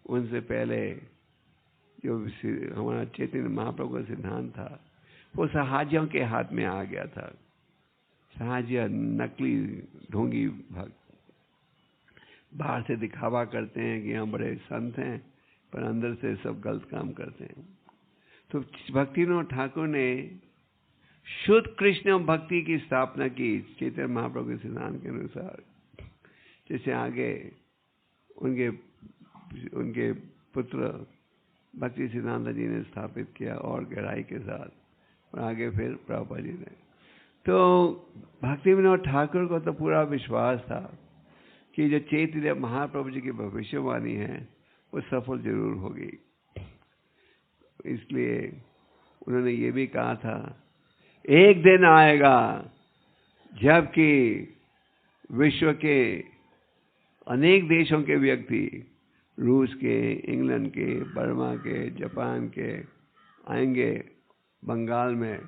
[SPEAKER 1] उनसे पहले जो हमारा चैतन्य महाप्रभु का सिद्धांत था, वो सहाजियों के हाथ में आ गया था। सहाजिया नकली ढोंगी भक्त, बाहर से दिखावा करते हैं कि हम बड़े संत हैं, पर अंदर से सब गलत काम करते हैं। तो भक्तिविनोद ठाकुर ने शुद्ध कृष्ण भक्ति की स्थापना की चैतन्य महाप्रभु के सिद्धांत के अनुसार, जैसे आगे उनके पुत्र भक्ति सिद्धांत जी ने स्थापित किया और गहराई के साथ, और आगे फिर प्रभुपाद जी ने। तो भक्ति विनोद ठाकुर को तो पूरा विश्वास था कि जो चैतन्य महाप्रभु जी की भविष्यवाणी है वो सफल जरूर होगी। इसलिए उन्होंने ये भी कहा था, एक दिन आएगा जबकि विश्व के अनेक देशों के व्यक्ति, रूस के, इंग्लैंड के, बर्मा के, जापान के, आएंगे बंगाल में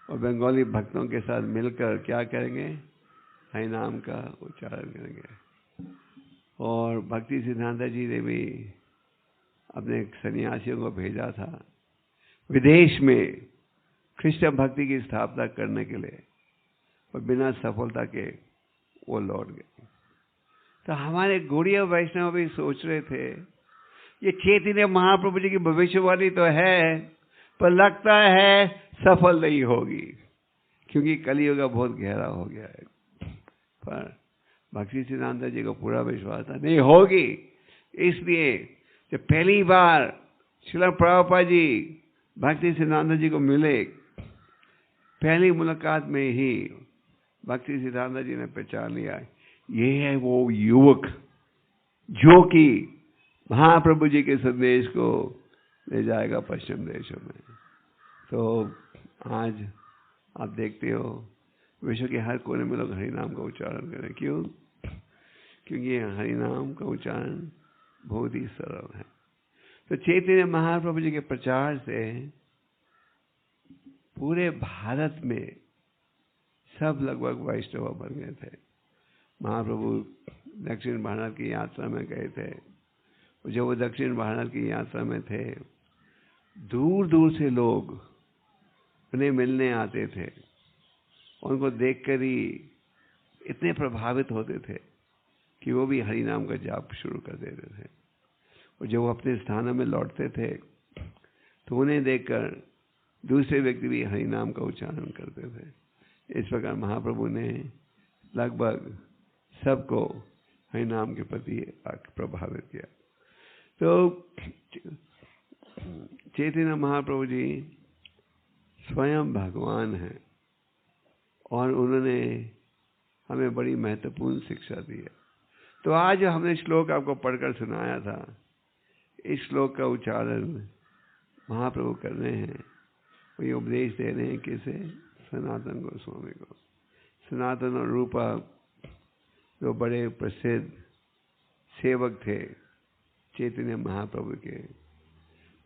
[SPEAKER 1] और बंगाली भक्तों के साथ मिलकर क्या करेंगे, हरि नाम का उच्चारण करेंगे। और भक्ति सिद्धांत जी ने भी अपने सन्यासियों को भेजा था विदेश में कृष्ण भक्ति की स्थापना करने के लिए, और बिना सफलता के वो लौट गए। तो हमारे गौड़ीय वैष्णव भी सोच रहे थे ये चैतन्य महाप्रभु जी की भविष्यवाणी तो है, पर लगता है सफल नहीं होगी, क्योंकि कलियुग बहुत गहरा हो गया है। पर भक्ति सिद्धांत जी को पूरा विश्वास था नहीं होगी। इसलिए जब पहली बार श्रील प्रभुपाद जी भक्ति सिद्धांत जी को मिले, पहली मुलाकात में ही भक्ति सिद्धांत जी ने पहचान लिया, ये है वो युवक जो कि महाप्रभु जी के संदेश को ले जाएगा पश्चिम देशों में। तो आज आप देखते हो विश्व के हर कोने में लोग हरि नाम का उच्चारण करें। क्यों? क्योंकि हरि नाम का उच्चारण बहुत ही सरल है। तो चैतन्य महाप्रभु जी के प्रचार से पूरे भारत में सब लगभग वैष्णव बन गए थे। महाप्रभु दक्षिण भारत की यात्रा में गए थे, जब वो दक्षिण भारत की यात्रा में थे, दूर दूर से लोग उन्हें मिलने आते थे। उनको देखकर ही इतने प्रभावित होते थे कि वो भी हरि नाम का जाप शुरू कर देते थे। और जब वो अपने स्थानों में लौटते थे तो उन्हें देखकर दूसरे व्यक्ति भी हरि नाम का उच्चारण करते थे। इस प्रकार महाप्रभु ने लगभग सबको हरि नाम के प्रति प्रभावित किया। तो चैतन्य महाप्रभु जी स्वयं भगवान हैं और उन्होंने हमें बड़ी महत्वपूर्ण शिक्षा दी है। तो आज हमने श्लोक आपको पढ़कर सुनाया था, इस श्लोक का उच्चारण महाप्रभु कर रहे हैं। वही उपदेश दे रहे हैं किसे? सनातन गोस्वामी को। सनातन और रूपा जो बड़े प्रसिद्ध सेवक थे चैतन्य महाप्रभु के,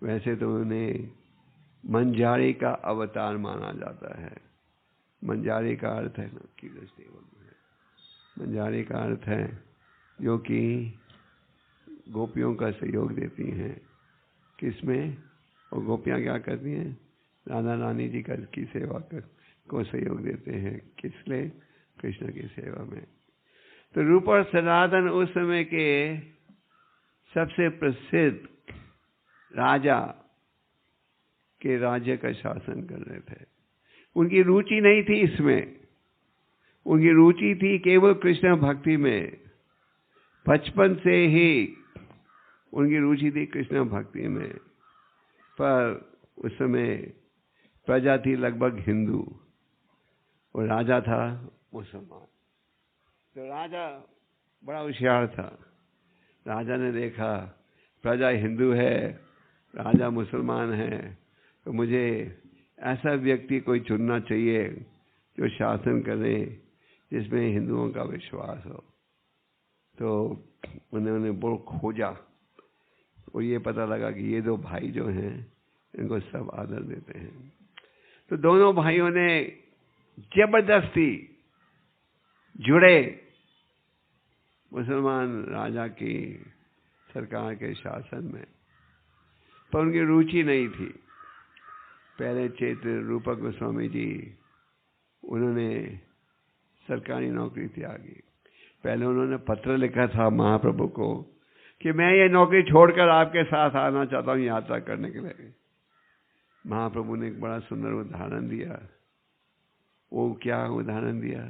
[SPEAKER 1] वैसे तो उन्हें मंजारी का अवतार माना जाता है। मंजारी का अर्थ है मंजारी का अर्थ है जो कि गोपियों का सहयोग देती हैं। किसमें? और गोपियाँ क्या करती हैं? राधा रानी जी की सेवा को सहयोग देते हैं। किस लिए? कृष्ण की सेवा में। तो रूप और सनातन उस समय के सबसे प्रसिद्ध राजा के राज्य का शासन कर रहे थे। उनकी रुचि नहीं थी इसमें, उनकी रुचि थी केवल कृष्ण भक्ति में। बचपन से ही उनकी रुचि थी कृष्ण भक्ति में। पर उस समय प्रजा थी लगभग हिंदू और राजा था मुसलमान। तो राजा बड़ा होशियार था। राजा ने देखा प्रजा हिंदू है, राजा मुसलमान है, तो मुझे ऐसा व्यक्ति कोई चुनना चाहिए जो शासन करे जिसमें हिंदुओं का विश्वास हो। तो उन्होंने बहुत खोजा और ये पता लगा कि ये दो भाई जो हैं इनको सब आदर देते हैं। तो दोनों भाइयों ने जबरदस्ती जुड़े मुसलमान राजा की सरकार के शासन में, पर उनकी रुचि नहीं थी। पहले चैतन्य रूपक गोस्वामी जी, उन्होंने सरकारी नौकरी त्यागी। पहले उन्होंने पत्र लिखा था महाप्रभु को कि मैं ये नौकरी छोड़कर आपके साथ आना चाहता हूँ यात्रा करने के लिए। महाप्रभु ने एक बड़ा सुंदर उदाहरण दिया। वो क्या उदाहरण दिया?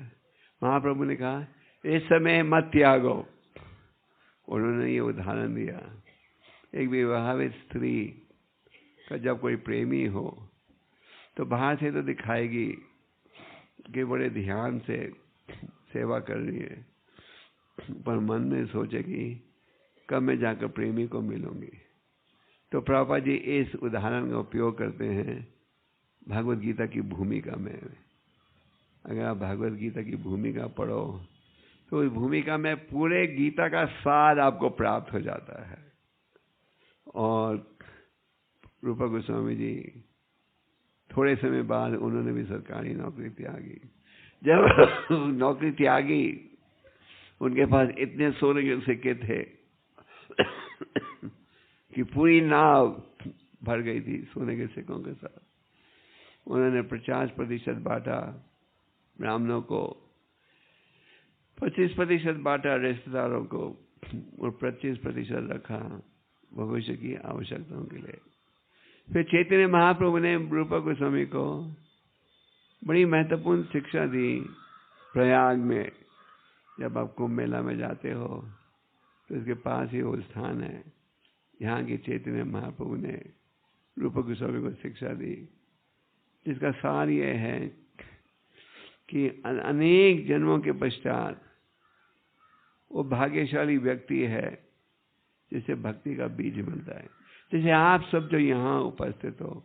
[SPEAKER 1] महाप्रभु ने कहा इस समय मत त्यागो। उन्होंने ये उदाहरण दिया, एक विवाहित स्त्री का जब कोई प्रेमी हो तो बाहर से तो दिखाएगी कि बड़े ध्यान से सेवा कर रही है, पर मन में सोचेगी कब मैं जाकर प्रेमी को मिलूंगी। तो प्रभुपाद जी इस उदाहरण का उपयोग करते हैं भगवत गीता की भूमिका में। अगर आप भगवत गीता की भूमिका पढ़ो तो उस भूमिका में पूरे गीता का सार आपको प्राप्त हो जाता है। और रूपक गोस्वामी जी थोड़े समय बाद उन्होंने भी सरकारी नौकरी त्यागी। जब नौकरी त्यागी, उनके पास इतने सोने के सिक्के थे कि पूरी नाव भर गई थी सोने के सिक्कों के साथ। उन्होंने 50% बांटा ब्राह्मणों को, 25% बांटा रिश्तेदारों को और 25% रखा भविष्य की आवश्यकताओं के लिए। फिर चैतन्य महाप्रभु ने रूपक गोस्वामी को बड़ी महत्वपूर्ण शिक्षा दी। प्रयाग में जब आप कुंभ मेला में जाते हो तो इसके पास ही वो स्थान है, यहाँ के चैतन्य महाप्रभु ने रूपक गोस्वामी को शिक्षा दी, जिसका सार ये है कि अनेक जन्मों के पश्चात वो भाग्यशाली व्यक्ति है जिसे भक्ति का बीज मिलता है। जैसे आप सब जो यहाँ उपस्थित हो,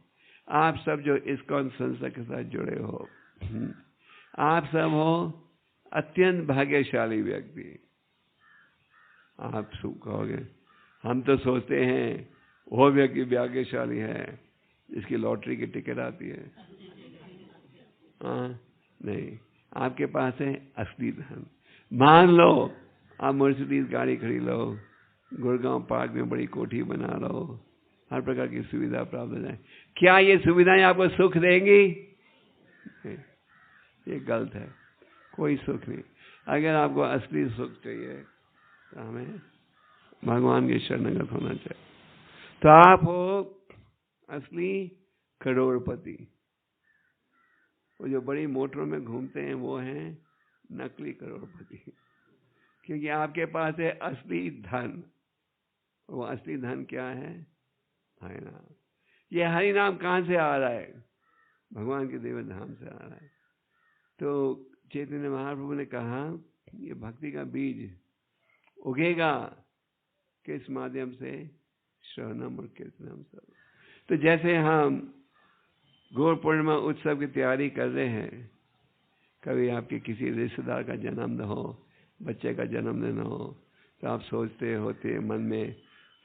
[SPEAKER 1] आप सब जो इस्कॉन संस्था के साथ जुड़े हो, आप सब हो अत्यंत भाग्यशाली व्यक्ति। आप सुख कहोगे हम तो सोचते हैं वो व्यक्ति भाग्यशाली है जिसकी लॉटरी की टिकट आती है। नहीं, आपके पास है असली धन। मान लो आप मर्सिडीज गाड़ी खरीद लो, गुड़गांव पार्क में बड़ी कोठी बना लो, हर प्रकार की सुविधा प्राप्त हो जाए, क्या ये सुविधाएं आपको सुख देंगी? ये गलत है, कोई सुख नहीं। अगर आपको असली सुख चाहिए तो हमें भगवान के शरणगत होना चाहिए। तो आप हो असली करोड़पति। वो जो बड़ी मोटरों में घूमते हैं वो हैं नकली करोड़पति, क्योंकि आपके पास है असली धन। वो असली धन क्या है? हरि नाम। ये हरि नाम कहाँ से आ रहा है? भगवान के देव धाम से आ रहा है। तो चैतन्य महाप्रभु ने कहा ये भक्ति का बीज उगेगा किस माध्यम से? श्रवणम और कीर्तनम सब। तो जैसे हम गौर पूर्णिमा उत्सव की तैयारी कर रहे हैं, कभी आपके किसी रिश्तेदार का जन्मदिन हो, बच्चे का जन्मदिन हो, तो आप सोचते होते मन में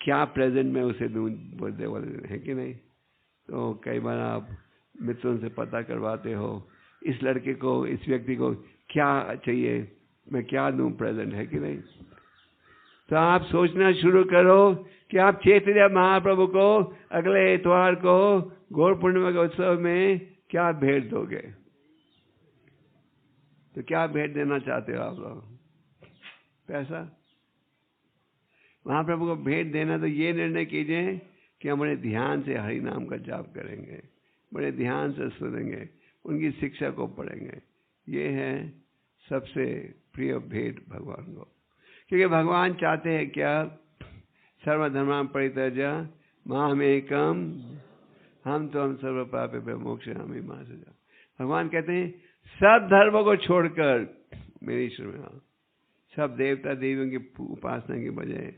[SPEAKER 1] क्या प्रेजेंट में उसे दूं बर्थडे वाले दिन, है कि नहीं? तो कई बार आप मित्रों से पता करवाते हो इस लड़के को, इस व्यक्ति को क्या चाहिए, मैं क्या दूं प्रेजेंट, है कि नहीं? तो आप सोचना शुरू करो कि आप चैतन्य महाप्रभु को अगले इतवार को गौर पूर्णिमा के उत्सव में क्या भेंट दोगे। तो क्या भेंट देना चाहते हो आप लोग? पैसा? महाप्रभु को भेंट देना तो ये निर्णय कीजिए कि हम बड़े ध्यान से हरि नाम का जाप करेंगे, बड़े ध्यान से सुनेंगे, उनकी शिक्षा को पढ़ेंगे। ये है सबसे प्रिय भेंट भगवान को, क्योंकि भगवान चाहते हैं क्या? सर्वधर्मान् परित्यज्य मामेकम हम सर्व पापेभ्यो मोक्षयामि मा शुचः। भगवान कहते हैं सब धर्मों को छोड़कर मेरे ईश्वर में आओ, सब देवता देवियों की उपासना की बजाय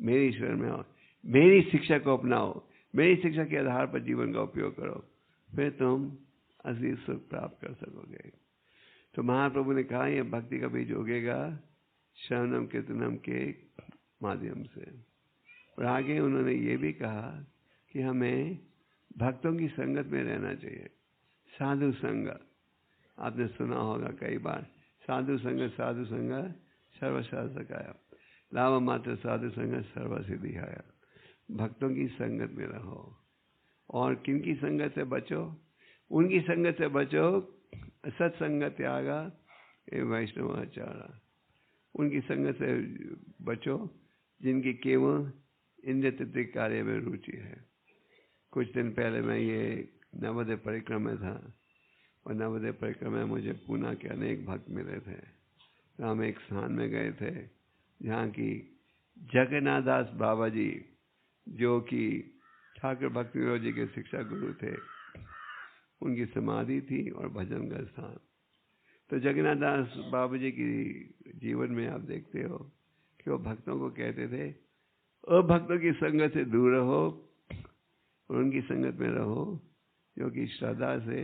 [SPEAKER 1] मेरे ईश्वर में आओ, मेरी शिक्षा को अपनाओ, मेरी शिक्षा के आधार पर जीवन का उपयोग करो, फिर तुम असली सुख प्राप्त कर सकोगे। तो महाप्रभु ने कहा यह भक्ति का बीज उगेगा श्रवणम कीर्तनम के माध्यम से। और आगे उन्होंने ये भी कहा कि हमें भक्तों की संगत में रहना चाहिए। साधु संग आपने सुना होगा कई बार, साधु संग सर्वशास्त्रकाय, लाभ मात्र साधु संग सर्व सिद्धियाय। भक्तों की संगत में रहो। और किनकी संगत से बचो? उनकी संगत से बचो सत्संग त्यागा एवं वैष्णवाचारा। उनकी संगत से बचो जिनकी केवल इंद्रिय तृप्ति कार्य में रुचि है। कुछ दिन पहले मैं ये नवोदय परिक्रमा था, और नवोदय परिक्रमा में मुझे पूना के अनेक भक्त मिले थे। तो हम एक स्थान में गए थे जहाँ की जगन्नाथ दास बाबा जी, जो कि ठाकुर भक्ति विनोद जी के शिक्षा गुरु थे, उनकी समाधि थी और भजन का स्थान। तो जगन्नाथ दास बाबा जी की जीवन में आप देखते हो कि वो भक्तों को कहते थे, ओ भक्तों की संगत से दूर रहो और उनकी संगत में रहो जो कि श्रद्धा से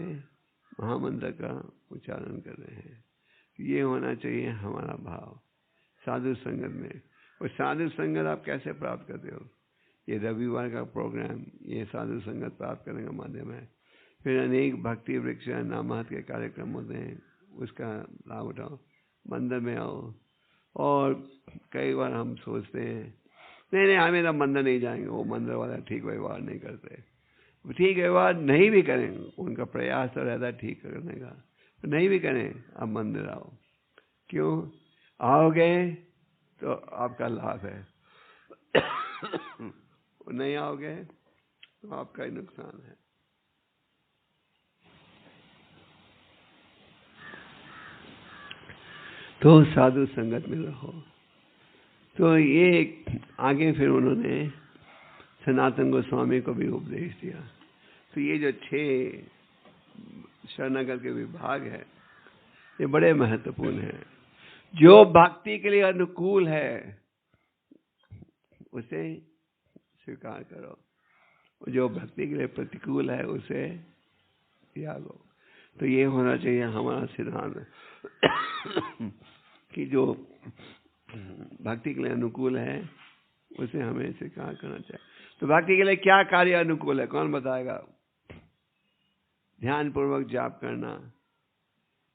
[SPEAKER 1] महामंत्र का उच्चारण कर रहे हैं। ये होना चाहिए हमारा भाव साधु संगत में। और साधु संगत आप कैसे प्राप्त करते हो? ये रविवार का प्रोग्राम ये साधु संगत प्राप्त करने का माध्यम है। फिर अनेक भक्ति वृक्ष नामात के कार्यक्रम होते हैं, उसका लाभ उठाओ, मंदिर में आओ। और कई बार हम सोचते हैं नहीं हमें तो मंदिर नहीं जाएंगे, वो मंदिर वाला ठीक व्यवहार नहीं करते। ठीक व्यवहार नहीं भी करें, उनका प्रयास तो रहता है ठीक करने का, तो नहीं भी करें, आप मंदिर आओ। क्यों? आओगे तो आपका लाभ है, नहीं आओगे तो आपका ही नुकसान है। तो साधु संगत में रहो। तो ये आगे फिर उन्होंने सनातन गोस्वामी को भी उपदेश दिया। तो ये जो 6 शरणागत के विभाग है ये बड़े महत्वपूर्ण हैं। जो भक्ति के लिए अनुकूल है उसे स्वीकार करो, जो भक्ति के लिए प्रतिकूल है उसे त्यागो। तो ये होना चाहिए हमारा सिद्धांत कि जो भक्ति के लिए अनुकूल है उसे हमें स्वीकार करना चाहिए। तो भक्ति के लिए क्या कार्य अनुकूल है, कौन बताएगा? ध्यान पूर्वक जाप करना,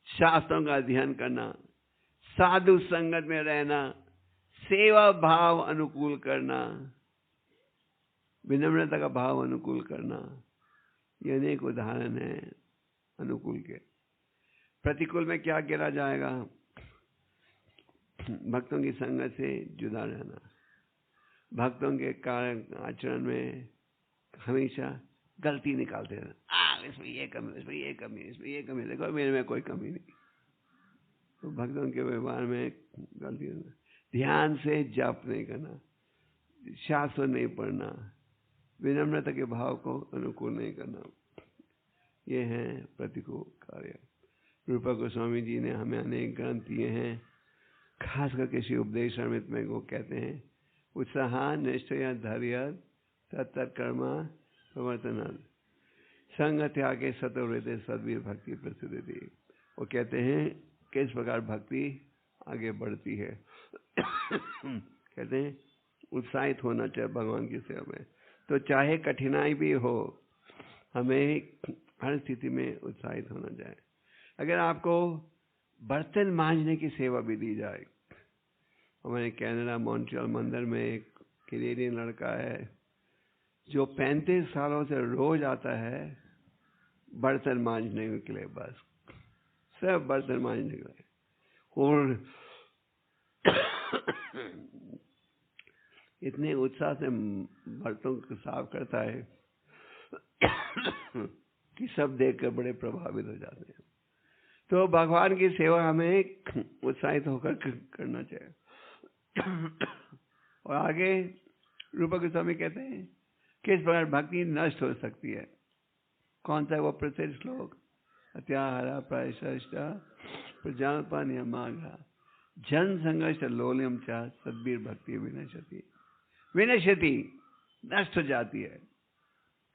[SPEAKER 1] शास्त्रों का अध्ययन करना, साधु संगत में रहना, सेवा भाव अनुकूल करना, विनम्रता का भाव अनुकूल करना। ये अनेक उदाहरण है अनुकूल के। प्रतिकूल में क्या गिरा जाएगा? भक्तों की संगत से जुदा रहना, भक्तों के कारण आचरण में हमेशा गलती निकालते रहना, इसमें ये कमी, इसमें ये कमी, इसमें ये कमी, देखो मेरे में कोई कमी नहीं। तो भक्तों के व्यवहार में गलती करना, ध्यान से जप नहीं करना, शास्त्र नहीं पढ़ना, विनम्रता के भाव को अनुकूल नहीं करना, ये है प्रतिकूल कार्य। रूपा गोस्वामी जी ने हमें अनेक ग्रंथ दिए हैं, खास करके श्री उपदेश अमृत में वो कहते हैं उत्साह निश्चय धैर्य सत्कर्मा प्रवर्तन संग त्यागे सतवृत्ति सद्वीर भक्ति प्रसिद्धि। वो कहते हैं किस प्रकार भक्ति आगे बढ़ती है। कहते हैं उत्साहित होना चाहिए भगवान की सेवा में। तो चाहे कठिनाई भी हो, हमें हर स्थिति में उत्साहित होना चाहिए। अगर आपको बर्तन मांजने की सेवा भी दी जाए, हमारे कनाडा मॉन्ट्रियल मंदिर में एक कैनेडियन लड़का है जो 35 सालों से रोज आता है बर्तन मांजने के लिए, बस सब बर्तन मांजने के लिए। और इतने उत्साह से बर्तनों को साफ करता है कि सब देखकर बड़े प्रभावित हो जाते हैं। तो भगवान की सेवा हमें उत्साहित होकर करना चाहिए। और आगे रूपा गोस्वामी कहते हैं किस प्रकार भक्ति नष्ट हो सकती है। कौन सा वो प्रसिद्ध श्लोक? अत्याहारा प्रायश्च प्रजापान माघा जन संघर्ष लोलियम चा सद्वीर भक्ति विनश्यति। विनश्यति नष्ट हो जाती है।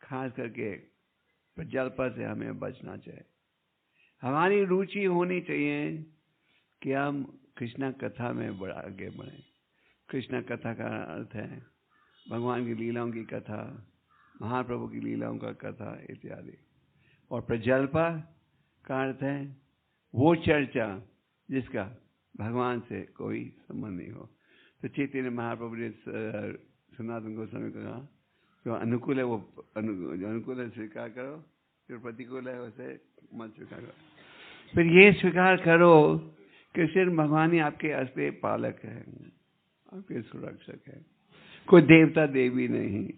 [SPEAKER 1] खास करके प्रजल्पा से हमें बचना चाहिए। हमारी रुचि होनी चाहिए कि हम कृष्णा कथा में आगे बढ़ें। कृष्णा कथा का अर्थ है भगवान की लीलाओं की कथा, महाप्रभु की लीलाओं का कथा इत्यादि। और प्रजल्पा का अर्थ है वो चर्चा जिसका भगवान से कोई संबंध नहीं हो। तो चैतन्य महाप्रभु ने सनातन गोस्वामी को कहा जो अनुकूल है वो जो अनुकूल है स्वीकार करो, जो प्रतिकूल है उसे मत स्वीकार करो। फिर ये स्वीकार करो कृष्ण भगवान ही आपके असली पालक है, आपके सुरक्षक है, कोई देवता देवी नहीं।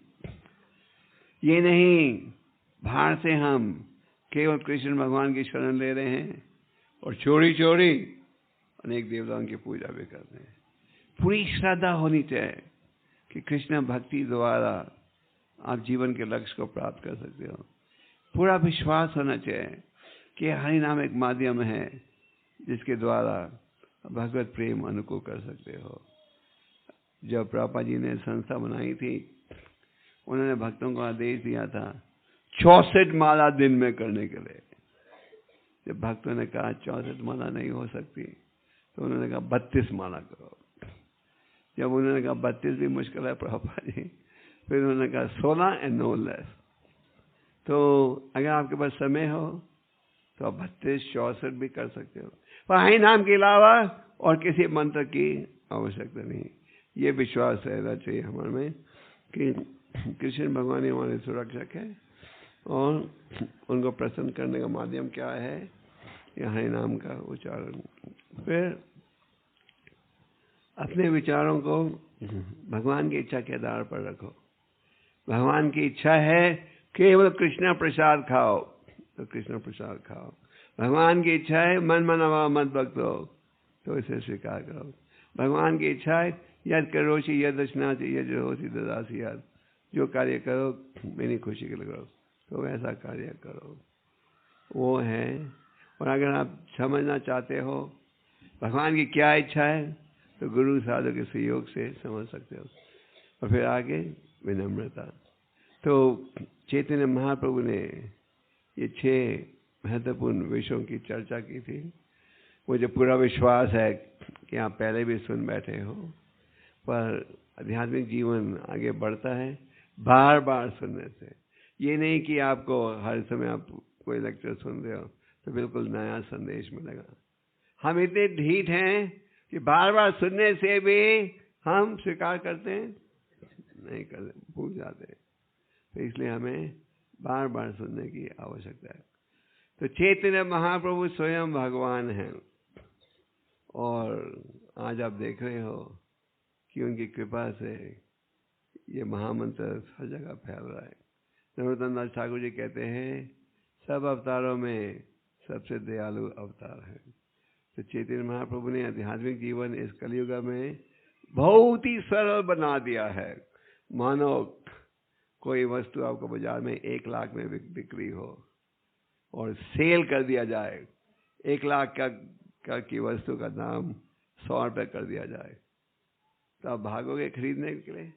[SPEAKER 1] ये नहीं बाहर से हम केवल कृष्ण भगवान की शरण ले रहे हैं और चोरी चोरी अनेक देवताओं की पूजा भी कर रहे हैं। पूरी श्रद्धा होनी चाहिए कि कृष्ण भक्ति द्वारा आप जीवन के लक्ष्य को प्राप्त कर सकते हो। पूरा विश्वास होना चाहिए कि हरि नाम एक माध्यम है जिसके द्वारा भगवत प्रेम अनुकूल कर सकते हो। जब प्रभुपाद जी ने संस्था बनाई थी, उन्होंने भक्तों को आदेश दिया था 64 माला दिन में करने के लिए। जब भक्तों ने कहा 64 माला नहीं हो सकती, तो उन्होंने कहा 32 माला करो। जब उन्होंने कहा 32 भी मुश्किल है प्रभुपाद जी, फिर उन्होंने कहा 16 एंड नो लेस। तो अगर आपके पास समय हो तो आप 32, 64 भी कर सकते हो, पर हरि नाम के अलावा और किसी मंत्र की आवश्यकता नहीं। ये विश्वास रहना चाहिए हमारे में कि कृष्ण भगवान ही हमारे सुरक्षक है और उनको प्रसन्न करने का माध्यम क्या है, यह हरि नाम का उच्चारण। फिर अपने विचारों को भगवान की इच्छा के आधार पर रखो। भगवान की इच्छा है केवल कृष्ण प्रसाद खाओ तो कृष्ण प्रसाद खाओ। भगवान की इच्छा है मन मनवा मत भक्तो, तो इसे स्वीकार करो। भगवान की इच्छा है यद करोषि यद दशनासी यद होसी ददासी यद, जो कार्य करो मेरी खुशी के लिए करो, तो वैसा कार्य करो, वो है। और अगर आप समझना चाहते हो भगवान की क्या इच्छा है, तो गुरु साधु के सहयोग से समझ सकते हो। और फिर आगे विनम्रता। तो चैतन्य महाप्रभु ने ये 6 महत्वपूर्ण विषयों की चर्चा की थी। मुझे पूरा विश्वास है कि आप पहले भी सुन बैठे हो, पर आध्यात्मिक जीवन आगे बढ़ता है बार बार सुनने से। ये नहीं कि आपको हर समय आप कोई लेक्चर सुन रहे हो तो बिल्कुल नया संदेश मिलेगा। हम इतने ढीठ हैं कि बार बार सुनने से भी हम स्वीकार करते हैं नहीं, करते, भूल जाते हैं। तो इसलिए हमें बार बार सुनने की आवश्यकता है। तो चैतन्य महाप्रभु स्वयं भगवान हैं और आज आप देख रहे हो कि उनकी कृपा से ये महामंत्र हर जगह फैल रहा है। नरोत्तम दास ठाकुर जी कहते हैं सब अवतारों में सबसे दयालु अवतार है। तो चैतन्य महाप्रभु ने आध्यात्मिक जीवन इस कलयुग में बहुत ही सरल बना दिया है। मानो कोई वस्तु आपको बाजार में 1 लाख में बिक्री हो और सेल कर दिया जाए, 1 लाख का की वस्तु का दाम 100 रुपये कर दिया जाए, तो आप भागोगे खरीदने के लिए?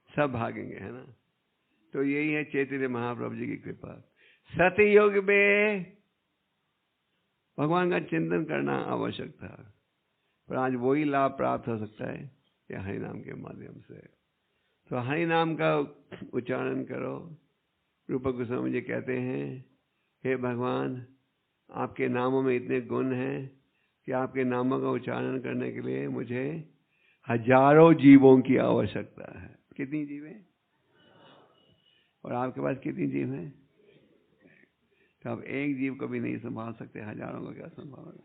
[SPEAKER 1] सब भागेंगे, है ना। तो यही है चैतन्य महाप्रभु जी की कृपा। सतयुग में भगवान का चिंतन करना आवश्यक था, पर आज वही लाभ प्राप्त हो सकता है या हरि नाम के माध्यम से। तो हरि नाम का उच्चारण करो। रूप गोस्वामी जी कहते हैं हे भगवान, आपके नामों में इतने गुण हैं कि आपके नामों का उच्चारण करने के लिए मुझे हजारों जीवों की आवश्यकता है। कितनी जीव है? और आपके पास कितनी जीव है? तो आप एक जीव को भी नहीं संभाल सकते, हजारों को क्या संभालोगे?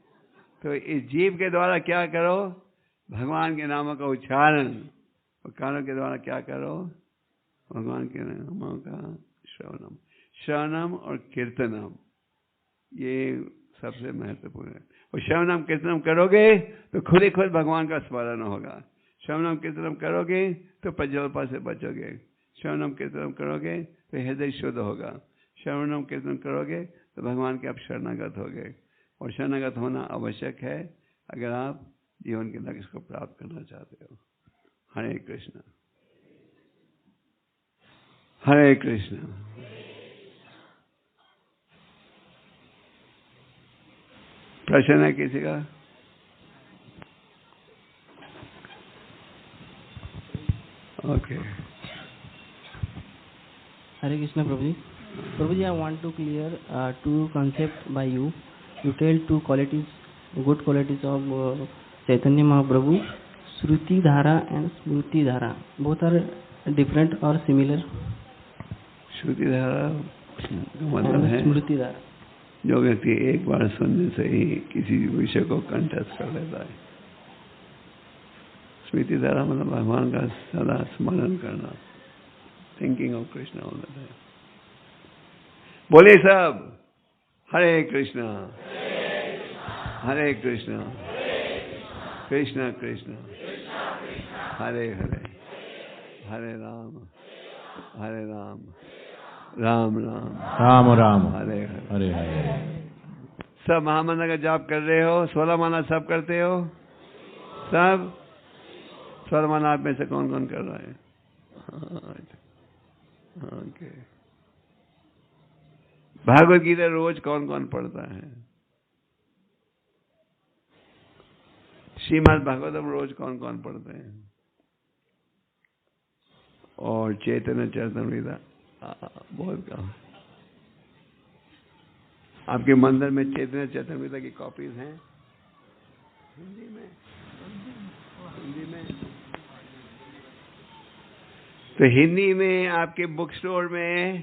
[SPEAKER 1] तो इस जीव के द्वारा क्या करो? भगवान के नामों का उच्चारण। और कानों के द्वारा क्या करो? भगवान के नामों का श्रवणम। श्रवणम और कीर्तनम, ये सबसे महत्वपूर्ण है। और श्रवणम कीर्तनम करोगे तो खुद ही खुद भगवान का स्मरण होगा। श्रवणम कीर्तनम करोगे तो प्रज्वल्पा से बचोगे। श्रवणम कीर्तनम करोगे तो हृदय शुद्ध होगा। श्रवणम कीर्तन करोगे तो भगवान के आप शरणागत होगे। और शरणागत होना आवश्यक है अगर आप जीवन के लक्ष्य को प्राप्त करना चाहते हो। हरे कृष्ण, हरे कृष्ण। प्रश्न है किसी का? Okay.
[SPEAKER 4] Hare Krishna, Prabhuji. Prabhuji, I want to clear two concepts by you. You tell two qualities, good qualities of Chaitanya Mahaprabhu, Shruti Dhara and Smruti Dhara. Both are different or similar?
[SPEAKER 1] श्रुति धारा का मतलब है
[SPEAKER 4] स्मृति धारा,
[SPEAKER 1] जो व्यक्ति एक बार सुनने से ही किसी विषय को कंठस्थ कर लेता है। स्मृति धारा मतलब भगवान का सदा स्मरण करना, thinking of Krishna all the time. बोले सब हरे कृष्णा हरे कृष्णा कृष्णा कृष्णा हरे हरे हरे राम राम राम
[SPEAKER 5] राम राम
[SPEAKER 1] हरे हरे
[SPEAKER 5] हरे हरे।
[SPEAKER 1] सब महामंत्र का जाप कर रहे हो? 16 माला सब करते हो? सब 16 माला आप में से कौन कौन कर रहा है? ओके। भागवत गीता रोज कौन कौन पढ़ता है? श्रीमद् भागवतम रोज कौन कौन पढ़ते हैं? और चैतन्य चरितमृत बहुत कम। आपके मंदिर में चैतन्य चरितमृत की कॉपीज हैं? हिंदी में? तो हिंदी में आपके बुक स्टोर में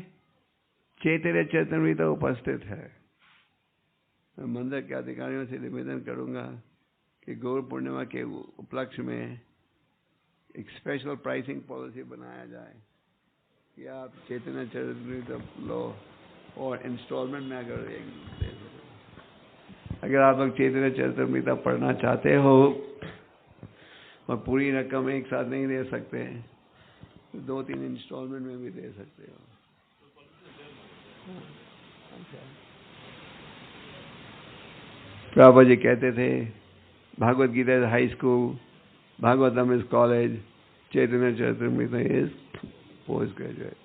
[SPEAKER 1] चैतन्य चरितमृत उपस्थित है। मैं मंदिर के अधिकारियों से निवेदन करूंगा कि गौर पूर्णिमा के उपलक्ष्य में एक स्पेशल प्राइसिंग पॉलिसी बनाया जाए कि आप चैतन्य चरितमृत लो और इंस्टॉलमेंट में अगर दे सको। अगर आप लोग चैतन्य चरितमृत पढ़ना चाहते हो और पूरी रकम एक साथ नहीं दे सकते, तो 2-3 इंस्टॉलमेंट में भी दे सकते हो। प्रभुपाद जी कहते थे Bhagavad Gita is high school, Bhagavatam is college, Chaitanya Charitamrita is post graduate.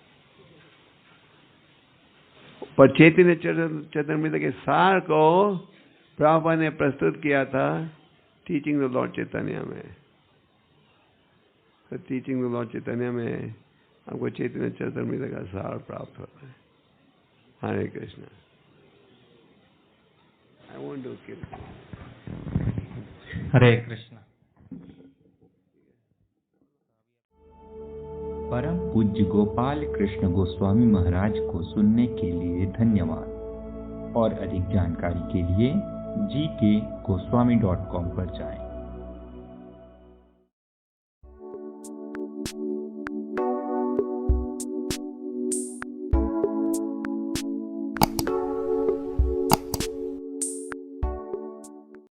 [SPEAKER 1] पर चैतन्य चरितमृत के सार को प्रभुपाद ने प्रस्तुत किया था टीचिंग द लॉर्ड चैतन्य में। तो टीचिंग द लॉर्ड चैतन्य में आपको चैतन्य चरितमृत का सार प्राप्त होता है। Hare Krishna. I want to kill.
[SPEAKER 3] Hare Krishna.
[SPEAKER 6] परम पूज्य गोपाल कृष्ण गोस्वामी महाराज को सुनने के लिए धन्यवाद। और अधिक जानकारी के लिए gkgoswami.com पर जाएं।